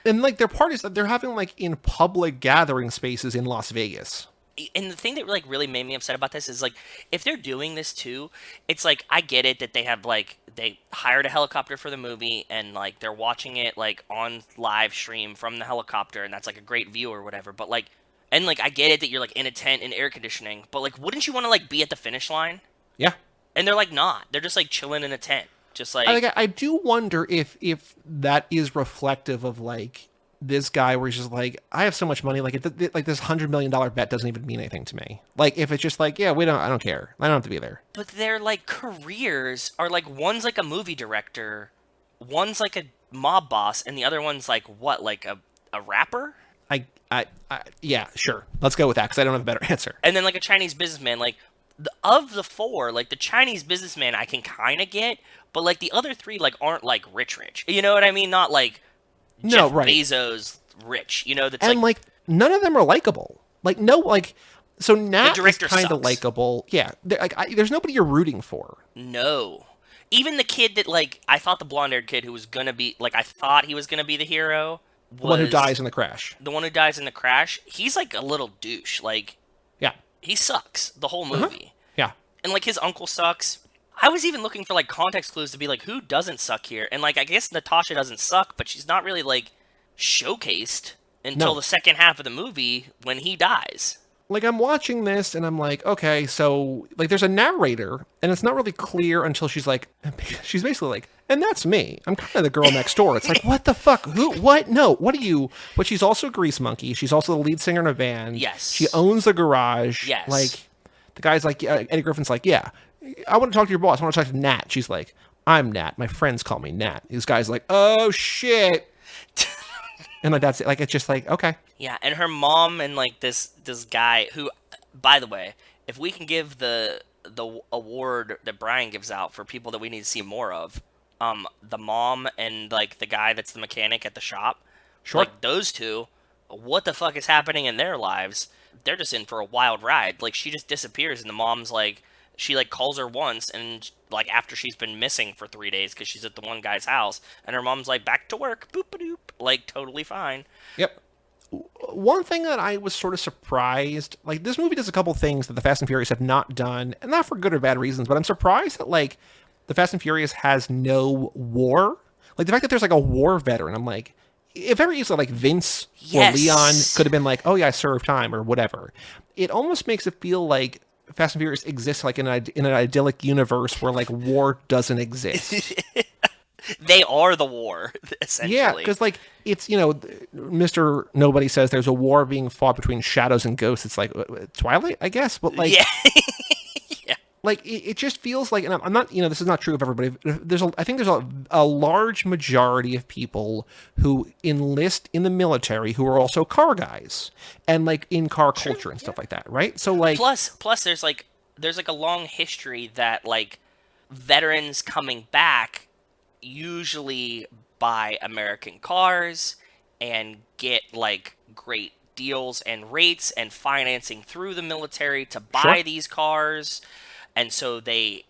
And, like, their parties that they're having, like, in public gathering spaces in Las Vegas. And the thing that like really made me upset about this is like if they're doing this too, it's like I get it that they have like they hired a helicopter for the movie and like they're watching it like on live stream from the helicopter and that's like a great view or whatever, but like and like I get it that you're like in a tent in air conditioning, but like wouldn't you want to like be at the finish line? Yeah. And they're like not. They're just like chilling in a tent. Just like I do wonder if that is reflective of like this guy where he's just like, I have so much money, like like this $100 million bet doesn't even mean anything to me. Like if it's just like, yeah, I don't care, I don't have to be there. But their like careers are like one's like a movie director, one's like a mob boss, and the other one's like what, like a rapper? Yeah, sure, let's go with that because I don't have a better answer. And then like a Chinese businessman. Like of the four, like the Chinese businessman I can kind of get, but like the other three like aren't like rich. You know what I mean? Not like No, Jeff right. Bezos rich. That's And like none of them are likable. Like no, like so Nat is director kind of sucks. likable. Yeah, there's nobody you're rooting for. no. Even the kid that like I thought the blonde-haired kid who was gonna be like I thought he was gonna be the hero. The one who dies in the crash. The one who dies in the crash. He's like a little douche. Like Yeah, he sucks the whole movie. yeah. And like his uncle sucks. I was even looking for like context clues to be like who doesn't suck here. And like I guess Natasha doesn't suck, but she's not really like showcased until No. the second half of the movie when he dies. Like I'm watching this and I'm like, okay, so like there's a narrator and it's not really clear until she's basically like, and that's me. I'm kind of the girl next door. It's like, what the fuck? Who? What? No. What are you? But she's also a Grease Monkey. She's also the lead singer in a band. Yes. She owns the garage. Yes. Like the guy's like, Eddie Griffin's like, yeah, I want to talk to your boss. I want to talk to Nat. She's like, I'm Nat. My friends call me Nat. This guy's like, oh shit. And like that's it. Like it's just like okay. Yeah, and her mom and like this guy who, by the way, if we can give the award that Brian gives out for people that we need to see more of, the mom and like the guy that's the mechanic at the shop, Sure. like those two, what the fuck is happening in their lives? They're just in for a wild ride. Like she just disappears, and the mom's like, she like calls her once, and like after she's been missing for 3 days because she's at the one guy's house, and her mom's like back to work, boop a doop, like totally fine. Yep. One thing that I was sort of surprised, like this movie does a couple things that the Fast and Furious have not done, and not for good or bad reasons, but I'm surprised that like the Fast and Furious has no war. Like the fact that there's like a war veteran, I'm like, if very easily like Vince Yes. or Leon could have been like, oh yeah, I served time or whatever. It almost makes it feel like Fast and Furious exists like in an idyllic universe where like war doesn't exist. They are the war, essentially. Yeah, because like it's Mr. Nobody says there's a war being fought between shadows and ghosts. It's like Twilight, I guess, but like yeah. like it just feels like, and I'm not, this is not true of everybody. I think there's a large majority of people who enlist in the military who are also car guys and like in car culture and stuff like that, right? So like Plus, there's like a long history that like veterans coming back usually buy American cars and get like great deals and rates and financing through the military to buy these cars. And so they,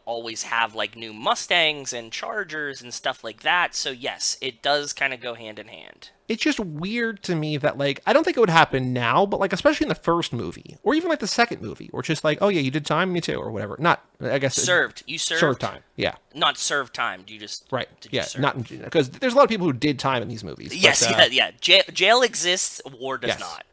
always have like new Mustangs and Chargers and stuff like that. So yes, it does kind of go hand in hand. It's just weird to me that like, I don't think it would happen now, but like, especially in the first movie or even like the second movie, or just like, oh yeah, you did time, me too, or whatever. Not, I guess. You served. Served time. Yeah. Not served time. Do you just. Right. Did you Yeah. serve? Not because there's a lot of people who did time in these movies. Yes. But, Yeah. Jail exists. War does yes. not.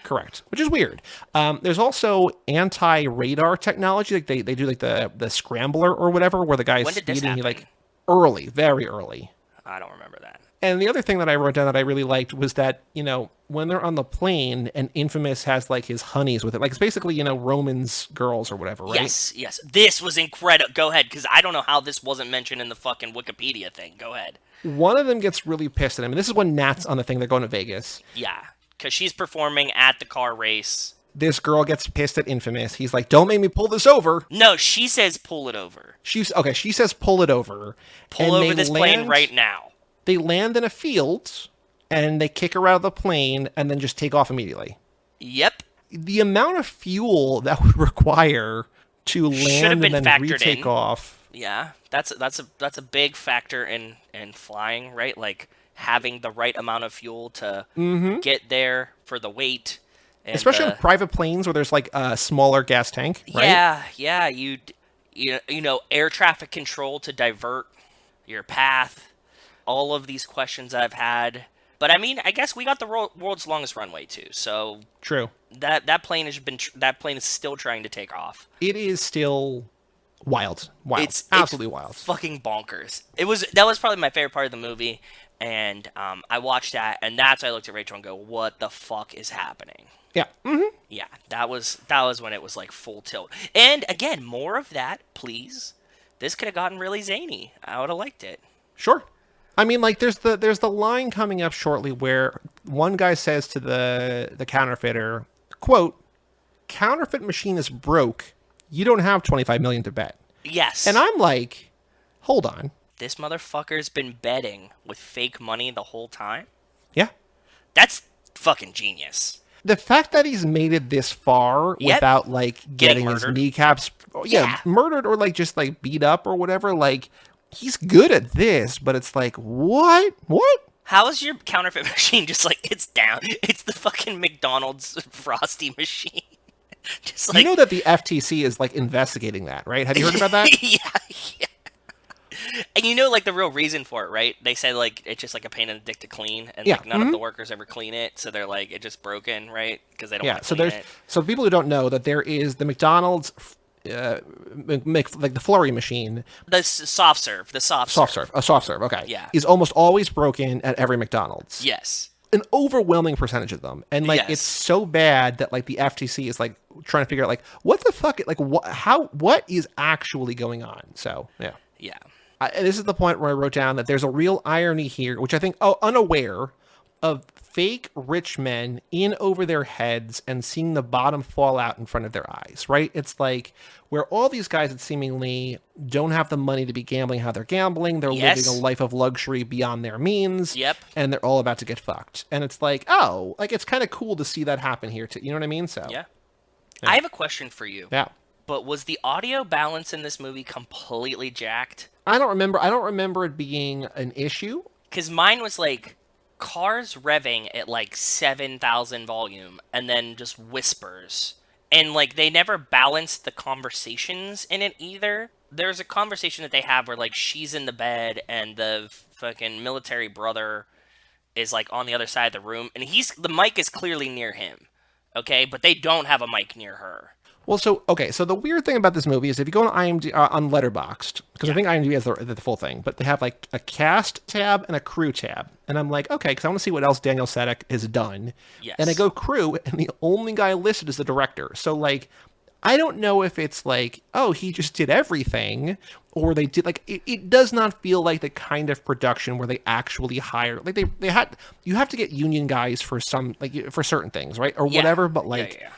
Correct, which is weird. There's also anti-radar technology. Like they do like the scrambler or whatever, where the guy's When did this speeding. He happen? like early, very early. I don't remember that. And the other thing that I wrote down that I really liked was that when they're on the plane and Infamous has like his honeys with it, like it's basically Roman's girls or whatever, right? Yes. This was incredible. Go ahead, because I don't know how this wasn't mentioned in the fucking Wikipedia thing. Go ahead. One of them gets really pissed at him, and this is when Nat's on the thing. They're going to Vegas. Yeah, because she's performing at the car race. This girl gets pissed at Infamous. He's like, "Don't make me pull this over." No, she says pull it over. She says pull it over. Pull and over this plane right now. They land in a field, and they kick her out of the plane, and then just take off immediately. Yep. The amount of fuel that would require to land and then retake off. Yeah, that's a big factor in flying, right? Like having the right amount of fuel to get there for the weight. And, especially on private planes where there's like a smaller gas tank, right? Yeah, you air traffic control to divert your path. All of these questions I've had. But I mean, I guess we got the world's longest runway too. So true. That plane is still trying to take off. It is still wild. It's absolutely wild. Fucking bonkers. That was probably my favorite part of the movie, and I watched that, and that's why I looked at Rachel and go, "What the fuck is happening?" Yeah. Mm-hmm. Yeah, that was when it was like full tilt. And again, more of that, please. This could have gotten really zany. I would have liked it. Sure. I mean, like, there's the line coming up shortly where one guy says to the counterfeiter, quote, "Counterfeit machine is broke. You don't have 25 million to bet." Yes. And I'm like, hold on. This motherfucker's been betting with fake money the whole time? Yeah. That's fucking genius. The fact that he's made it this far without, like, getting his kneecaps murdered or, like, just, like, beat up or whatever, like, he's good at this, but it's like, what? How is your counterfeit machine just like, it's down? It's the fucking McDonald's Frosty machine. Just like... You know that the FTC is, like, investigating that, right? Have you heard about that? Yeah. And you know, like, the real reason for it, right? They said, like, it's just, like, a pain in the dick to clean, and, like, none of the workers ever clean it, so they're, like, it's just broken, right? Because they don't want to clean it. So people who don't know that there is the McDonald's... like the flurry machine, the soft serve, a soft serve. Okay, yeah, is almost always broken at every McDonald's. Yes, an overwhelming percentage of them, and like it's so bad that like the FTC is like trying to figure out like what the fuck, like what is actually going on. So yeah. This is the point where I wrote down that there's a real irony here, which I think unaware of fake rich men in over their heads and seeing the bottom fall out in front of their eyes, right? It's like where all these guys that seemingly don't have the money to be gambling how they're gambling. They're Yes. living a life of luxury beyond their means. Yep. And they're all about to get fucked. And it's like, oh, like it's kind of cool to see that happen here too. You know what I mean? So Yeah. I have a question for you. yeah. But was the audio balance in this movie completely jacked? I don't remember it being an issue. Because mine was like cars revving at like 7,000 volume and then just whispers. And like they never balanced the conversations in it either. There's a conversation that they have where like she's in the bed and the fucking military brother is like on the other side of the room and the mic is clearly near him. Okay, but they don't have a mic near her. Well, so the weird thing about this movie is if you go on IMDb on Letterboxd, because I think IMDb has the full thing, but they have like a cast tab and a crew tab, and I'm like, okay, because I want to see what else Daniel Sadek has done. Yes. And I go crew, and the only guy listed is the director. So like, I don't know if it's like, oh, he just did everything, or they did like it does not feel like the kind of production where they actually hire like they had you have to get union guys for some like for certain things, right, or whatever, but like. Yeah.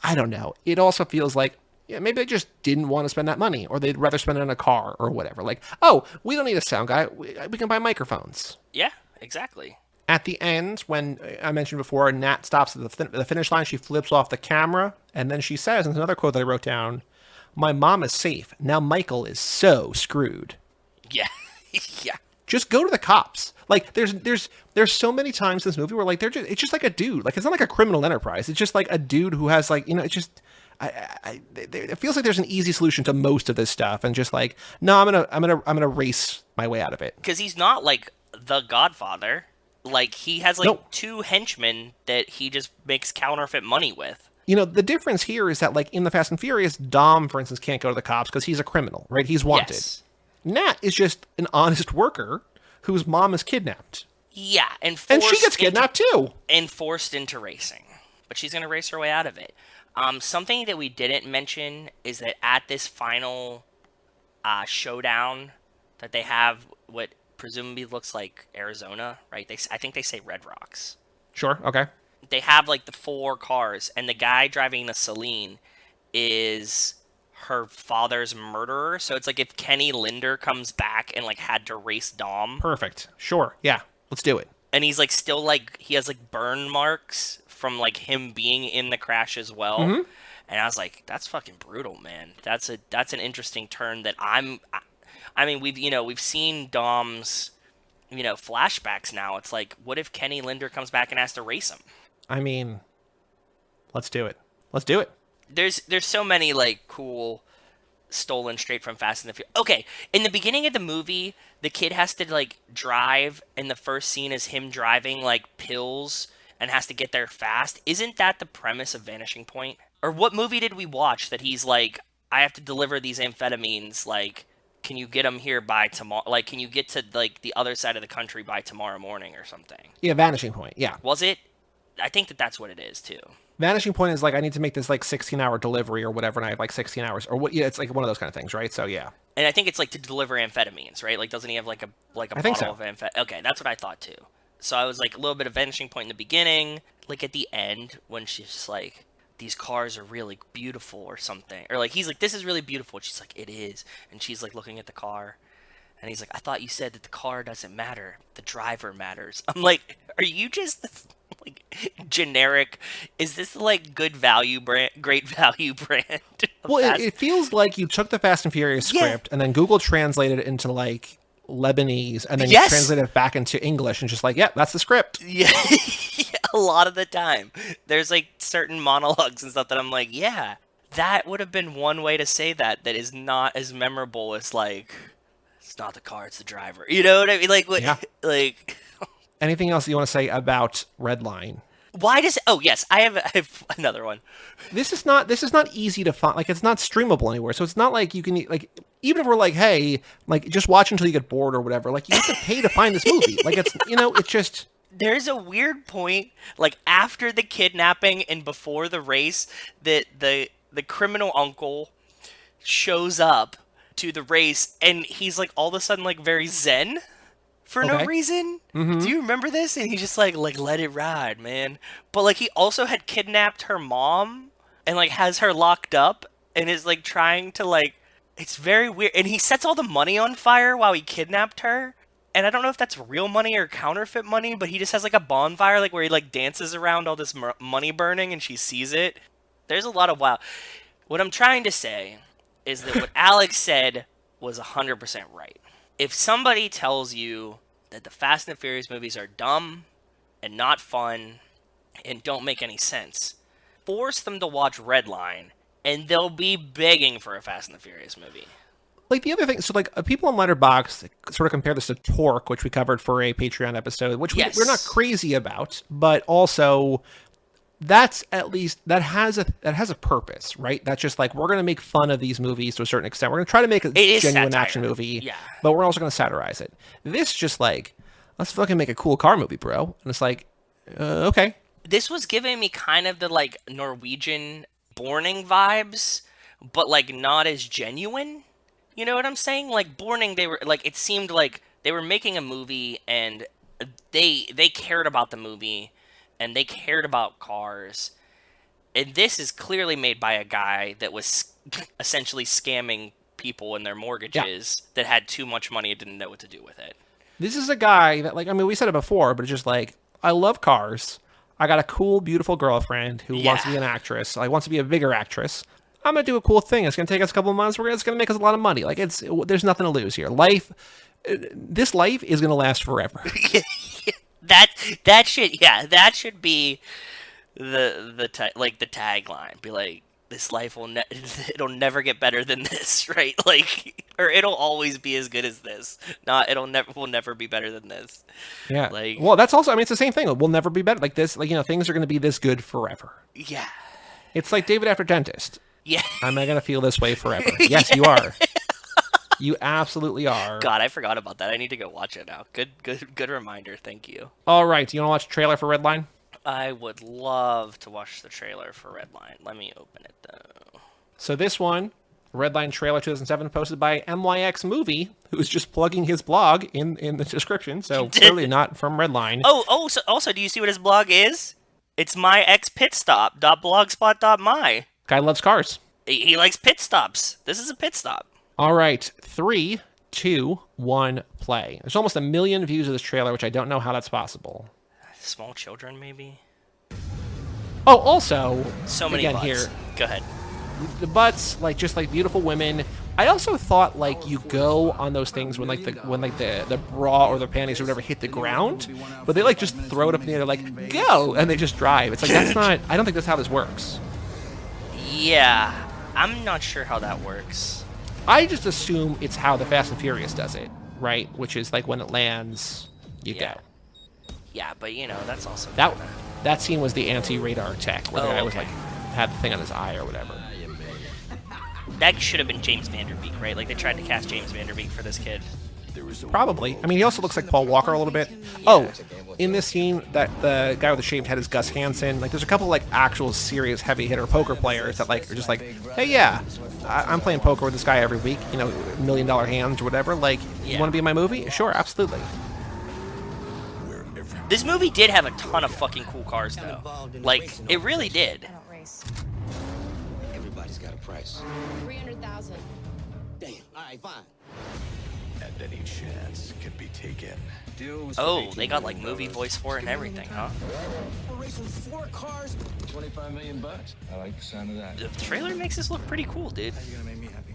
I don't know. It also feels like, yeah, maybe they just didn't want to spend that money, or they'd rather spend it on a car or whatever. Like, oh, we don't need a sound guy. We can buy microphones. Yeah, exactly. At the end, when I mentioned before, Nat stops at the finish line, she flips off the camera, and then she says, and there's another quote that I wrote down, "My mom is safe. Now Michael is so screwed." Yeah. Yeah. Just go to the cops. Like there's so many times in this movie where like it's just like a dude. Like it's not like a criminal enterprise. It's just like a dude who has like, you know, it's just it feels like there's an easy solution to most of this stuff, and just like, no, I'm gonna race my way out of it. Because he's not like the Godfather. Like he has like Nope. 2 henchmen that he just makes counterfeit money with. You know, the difference here is that like in the Fast and Furious, Dom, for instance, can't go to the cops because he's a criminal, right? He's wanted. Yes. Nat is just an honest worker whose mom is kidnapped. Yeah, and She gets kidnapped too. and forced into racing. But she's gonna race her way out of it. Something that we didn't mention is that at this final showdown that they have, what presumably looks like Arizona, right? I think they say Red Rocks. Sure. Okay. They have like the 4 cars, and the guy driving the Celine is her father's murderer. So it's like if Kenny Linder comes back and like had to race Dom, Perfect. Sure. Yeah. Let's do it. and he's like still like he has like burn marks from like him being in the crash as well. Mm-hmm. And I was like, that's fucking brutal, man. That's an interesting turn that I mean, we've seen Dom's, flashbacks now. It's like, what if Kenny Linder comes back and has to race him? I mean, let's do it. Let's do it. There's so many like cool stolen straight from Fast and the Furious. Okay, in the beginning of the movie, the kid has to like drive, and the first scene is him driving like pills and has to get there fast. Isn't that the premise of Vanishing Point? Or what movie did we watch that he's like, I have to deliver these amphetamines, like, can you get them here by tomorrow? Like, can you get to like the other side of the country by tomorrow morning or something? Yeah, Vanishing Point. Yeah. Was it? I think that's what it is too. Vanishing Point is like, I need to make this like 16-hour delivery or whatever, and I have like 16 hours or what? Yeah, it's like one of those kind of things, right? So yeah. And I think it's like to deliver amphetamines, right? Like, doesn't he have like a I think bottle so. of amphetamine? Okay, that's what I thought too. So I was like a little bit of Vanishing Point in the beginning, like at the end when she's just like, these cars are really beautiful or something, or like he's like, this is really beautiful, and she's like, it is, and she's like looking at the car, and he's like, I thought you said that the car doesn't matter, the driver matters. I'm like, are you just like generic? Is this like good value brand, great value brand? Well, it feels like you took the Fast and Furious Yeah. script and then Google translated it into like Lebanese, and then Yes. you translate it back into English, and just like, yeah, that's the script. Yeah, a lot of the time. There's like certain monologues and stuff that I'm like, yeah, that would have been one way to say that is not as memorable as like, it's not the car, it's the driver. You know what I mean? Like, what, Yeah. like, Anything else you want to say about Redline? why does? Oh yes, I have another one. This is not easy to find. Like, it's not streamable anywhere, so it's not like you can like, even if we're like, hey, like, just watch until you get bored or whatever. Like, you have to pay to find this movie. Like, it's it's just. There's a weird point, like after the kidnapping and before the race, that the criminal uncle shows up to the race, and he's like all of a sudden like very zen for no Okay. reason. Do you remember this? And he's just like let it ride, man. But like he also had kidnapped her mom and like has her locked up and is like trying to like it's very weird. And he sets all the money on fire while he kidnapped her. And I don't know if that's real money or counterfeit money, but he just has like a bonfire like where he like dances around all this money burning and she sees it. There's a lot of wow. What I'm trying to say is that what Alex said was 100% right. If somebody tells you that the Fast and Furious movies are dumb and not fun and don't make any sense, force them to watch Redline and they'll be begging for a Fast and the Furious movie. Like the other thing, so like people on Letterbox sort of compare this to Torque, which we covered for a Patreon episode, which we're not crazy about, but also that's at least that has a purpose, right? That's just like we're gonna make fun of these movies to a certain extent. We're gonna try to make a genuine action movie, but we're also gonna satirize it. This just like let's fucking make a cool car movie, bro. And it's like, okay. This was giving me kind of the like Norwegian Borning vibes, but like not as genuine. You know what I'm saying? Like Borning, they were like it seemed like they were making a movie and they cared about the movie and they cared about cars. And this is clearly made by a guy that was essentially scamming people in their mortgages that had too much money and didn't know what to do with it. This is a guy that like I mean we said it before, but it's just like I love cars. I got a cool, beautiful girlfriend who wants to be an actress. Like wants to be a bigger actress. I'm gonna do a cool thing. It's gonna take us a couple of months. It's gonna make us a lot of money. Like there's nothing to lose here. This life is gonna last forever. that should be the tagline. Be like, this life it'll never get better than this, right? Like, or it'll always be as good as this. Will never be better than this. Yeah. Like, well, that's also. I mean, it's the same thing. We'll never be better. Like this. Like things are gonna be this good forever. Yeah. It's like David after Dentist. Yeah. Am I going to feel this way forever? Yes, you are. You absolutely are. God, I forgot about that. I need to go watch it now. Good reminder. Thank you. All right. Do you want to watch the trailer for Redline? I would love to watch the trailer for Redline. Let me open it, though. So this one, Redline trailer 2007, posted by MYX Movie, who's just plugging his blog in the description. So clearly not from Redline. So also, do you see what his blog is? It's myxpitstop.blogspot.my. Guy loves cars. He likes pit stops. This is a pit stop. All right. 3, 2, 1, play. There's almost 1 million views of this trailer, which I don't know how that's possible. Small children, maybe? Oh, also, so many butts. Here, go ahead. The butts, like just like beautiful women. I also thought like you go on those things when the bra or the panties or whatever hit the ground, but they like just throw it up in the air, like go, and they just drive. It's like that's not. I don't think that's how this works. Yeah, I'm not sure how that works. I just assume it's how the Fast and Furious does it, right? Which is like when it lands, you go. Yeah, but that's also that scene was the anti-radar tech where the guy was like had the thing on his eye or whatever. That should have been James Van Der Beek, right? Like they tried to cast James Van Der Beek for this kid. Probably. I mean, he also looks like Paul Walker a little bit. Yeah. Oh, in this scene, that the guy with the shaved head is Gus Hansen. Like, there's a couple like actual serious heavy hitter poker players that like are just like, hey, yeah, I'm playing poker with this guy every week. $1 million hands or whatever. Like, you want to be in my movie? Sure, absolutely. This movie did have a ton of fucking cool cars, though. Like, it really did. I don't race. Everybody's got a price. 300,000. Damn. All right, fine. And any chance can be taken. Oh, they got like movie voice for it and everything, huh? We're racing 4 cars. $25 million bucks. I like the sound of that. The trailer makes this look pretty cool, dude. How you gonna make me happy?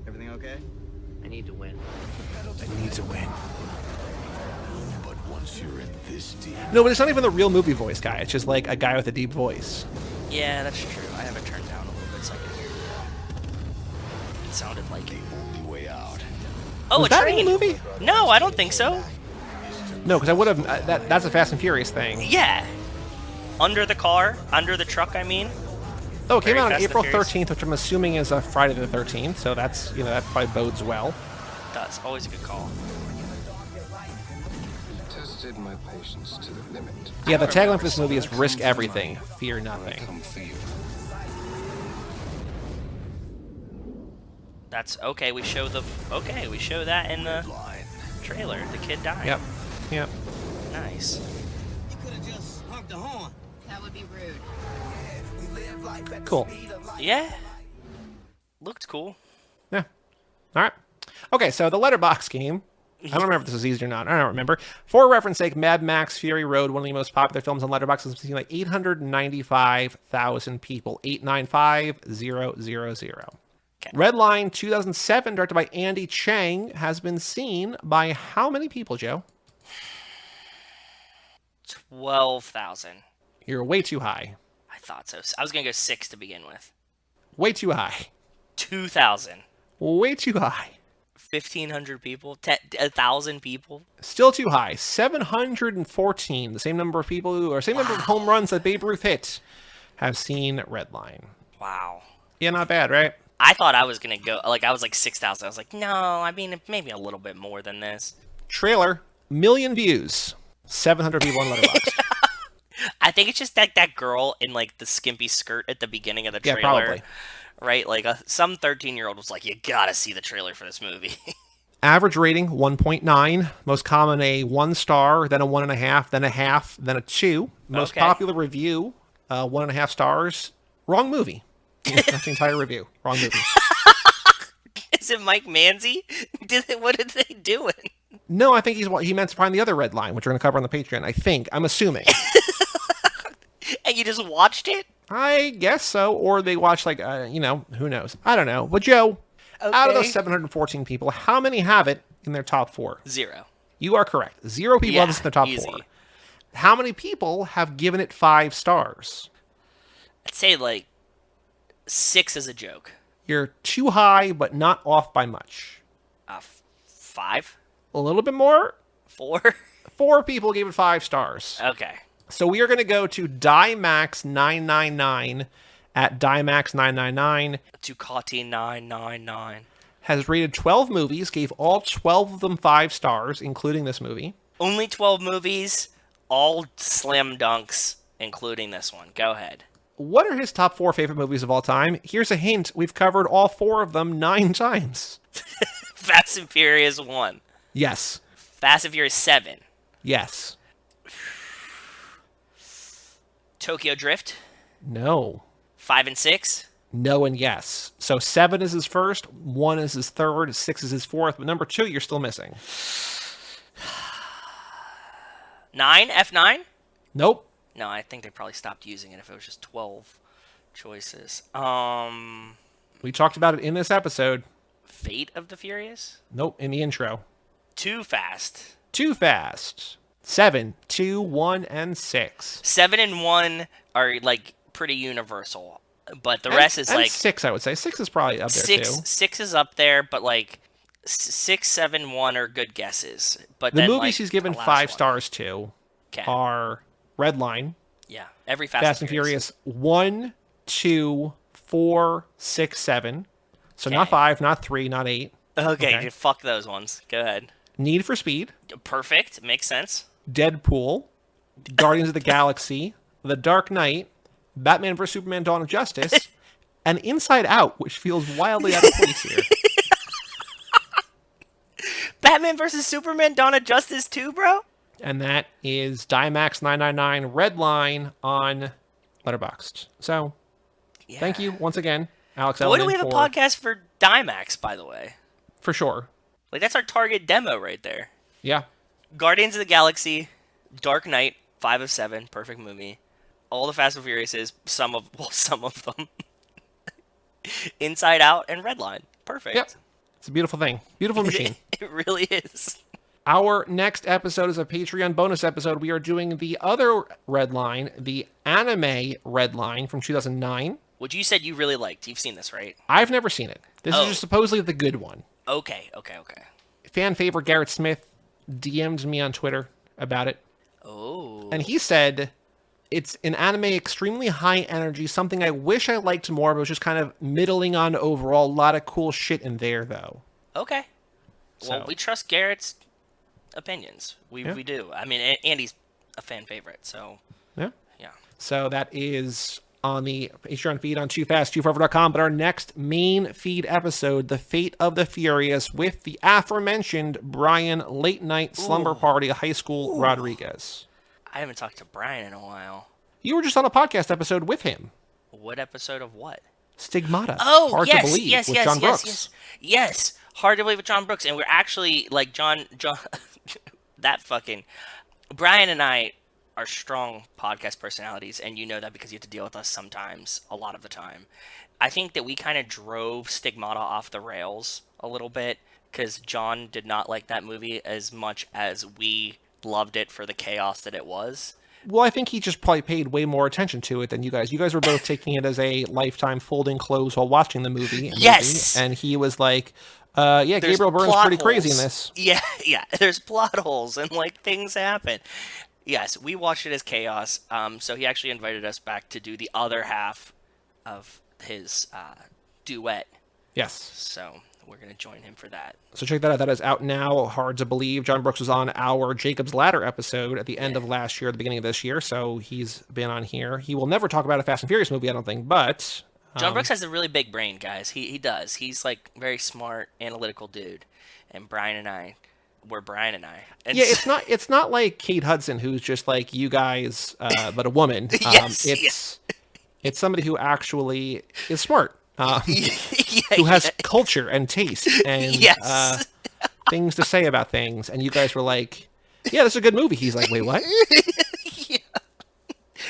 Everything okay? I need to win. I need to win. But once you're in this deep, No, but it's not even the real movie voice guy. It's just like a guy with a deep voice. Yeah, that's true. I have it turned down a little bit so I can hear it. It sounded like it. the only way out. Oh, Was a that train! in the movie? No, I don't think so. No, because I would have. That's a Fast and Furious thing. Yeah. Under the car, under the truck, I mean. Oh, it came Very out on Fast and April Furious. 13th, which I'm assuming is a Friday the 13th. So that's that probably bodes well. That's always a good call. Tested my patience to the limit. Yeah, the tagline for this movie is "Risk everything, fear nothing." Come for you. That's okay. We show that in the trailer. The kid died. Yep. Nice. You could have just honked the horn. That would be rude. Cool. Yeah. Looked cool. Yeah. All right. Okay, so the Letterbox game. I don't remember if this was easy or not. I don't remember. For reference sake, Mad Max Fury Road, one of the most popular films on Letterboxd, has seen like 895,000 people. 895,000. Okay. Redline 2007, directed by Andy Chang, has been seen by how many people, Joe? 12,000. You're way too high. I thought so. I was gonna go 6 to begin with. Way too high. 2,000. Way too high. 1,500 people. 1,000 people. Still too high. 714. The same number of people same number of home runs that Babe Ruth hit have seen Redline. Wow. Yeah, not bad, right? I thought I was gonna go I was like 6,000. I was like, no, I mean maybe a little bit more than this. Trailer, million views. 700 people on Letterboxd. I think it's just that girl in like the skimpy skirt at the beginning of the trailer. Yeah, probably. Right? Like some 13-year-old was like, you gotta see the trailer for this movie. Average rating, 1.9. Most common, a 1 star, then a 1.5, then a half, then a 2. Most Okay. popular review, 1.5 stars. Wrong movie. That's the entire review. Wrong movie. Is it Mike Manzi? What did they do? No, I think he meant to find the other red line, which we're going to cover on the Patreon. I think. I'm assuming. And you just watched it? I guess so. Or they watched, like, who knows? I don't know. But, Joe, out of those 714 people, how many have it in their top 4? 0. You are correct. 0 people have this in their top easy. 4. How many people have given it 5 stars? I'd say like 6 is a joke. You're too high, but not off by much. 5? A little bit more? 4? 4 people gave it 5 stars. Okay. So we are going to go to DieMax999 at DieMax999. Ducati 999. Has rated 12 movies, gave all 12 of them 5 stars, including this movie. Only 12 movies, all slam dunks, including this one. Go ahead. What are his top 4 favorite movies of all time? Here's a hint. We've covered all 4 of them 9 times. Fast and Furious 1. Yes. Fast and Furious 7. Yes. Tokyo Drift. No. 5 and 6. No and yes. So 7 is his first, 1 is his third, 6 is his fourth, but number 2 you're still missing. 9? F9? Nope. No, I think they probably stopped using it if it was just 12 choices. We talked about it in this episode. Fate of the Furious? Nope, in the intro. Too Fast. Too Fast. 7, 2, 1, and 6. 7 and 1 are like pretty universal, but the rest is and like 6, I would say. 6 is probably up there too. 6 is up there, but like 6, 7, 1 are good guesses. But The then, movies like, he's given the last 5 one. stars to Okay. are Redline, Yeah, every Fast and Furious 1, 2, 4, 6, 7. So not Okay. 5, not 3, not 8. Okay, Okay. fuck those ones. Go ahead. Need for Speed, Perfect. Makes sense. Deadpool, Guardians of the Galaxy, The Dark Knight, Batman vs. Superman Dawn of Justice, and Inside Out, which feels wildly out of place here. Batman vs. Superman Dawn of Justice 2, bro? And that is DieMax999 Redline on Letterboxd. So, Yeah. thank you once again, Alex Boy, Elonen, do we have a podcast for Dimax, by the way. for sure. Like, that's our target demo right there. Yeah. Guardians of the Galaxy, Dark Knight, 5 of 7, perfect movie. All the Fast and Furiouses, some of them. Inside Out and Redline, perfect. Yep. It's a beautiful thing. Beautiful machine. It really is. Our next episode is a Patreon bonus episode. We are doing the other Redline, the anime Redline from 2009. Which you said you really liked. You've seen this, right? I've never seen it. This is Oh. just supposedly the good one. Okay. Fan favorite Garrett Smith DM'd me on Twitter about it. Oh. And he said, it's an anime extremely high energy, something I wish I liked more, but was just kind of middling on overall. A lot of cool shit in there, though. Okay. Well, So- we trust Garrett's opinions. We Yeah. do. I mean, Andy's a fan favorite, so Yeah. yeah. So that is on the Patreon feed on toofast2forever.com. But our next main feed episode, The Fate of the Furious, with the aforementioned Brian Late Night Slumber Party High School Rodriguez. I haven't talked to Brian in a while. You were just on a podcast episode with him. What episode of what? Stigmata. Oh, Hard yes, to believe yes, with yes, John yes, Brooks. yes. Hard to believe with John Brooks. And we're actually, like, John, that fucking, Brian and I are strong podcast personalities, and you know that because you have to deal with us sometimes, a lot of the time. I think that we kind of drove Stigmata off the rails a little bit, because John did not like that movie as much as we loved it for the chaos that it was. Well, I think he just probably paid way more attention to it than you guys. You guys were both taking it as a lifetime folding clothes while watching the movie. Yes! And he was like, yeah, There's Gabriel Byrne's plot pretty crazy in holes. this. Yeah, there's plot holes and, like, things happen. Yes, we watched it as chaos, so he actually invited us back to do the other half of his duet. Yes. So we're going to join him for that. So check that out. That is out now. Hard to believe. John Brooks was on our Jacob's Ladder episode at the end of last year, at the beginning of this year. So he's been on here. He will never talk about a Fast and Furious movie, I don't think, but... John Brooks has a really big brain, guys. He does. He's, like, very smart, analytical dude. And Brian and I, we're Brian and I. And yeah, it's not like Kate Hudson, who's just like you guys, but a woman. Yes, it's somebody who actually is smart. yeah, who has culture and taste and Yes. Things to say about things. And you guys were like, yeah, this is a good movie. He's like, wait, what? Yeah.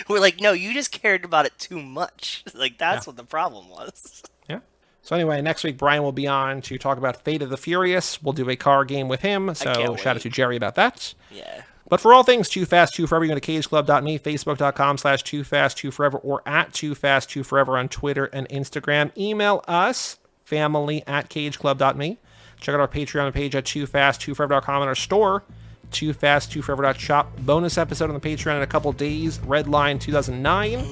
We're like, no, you just cared about it too much. Like, that's what the problem was. Yeah. So anyway, next week, Brian will be on to talk about Fate of the Furious. We'll do a car game with him. So can't shout out wait. to Jerry about that. Yeah. But for all things Too Fast, Too Forever, you go to cageclub.me, facebook.com/TooFastTooForever, or at TooFastTooForever on Twitter and Instagram. Email us, family@cageclub.me. Check out our Patreon page at TooFastTooForever.com and our store, TooFastTooForever.shop. Bonus episode on the Patreon in a couple days, Redline 2009.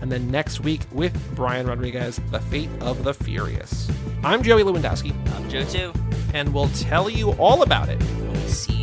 And then next week with Brian Rodriguez, The Fate of the Furious. I'm Joey Lewandowski. I'm Joe, too. And we'll tell you all about it. See you.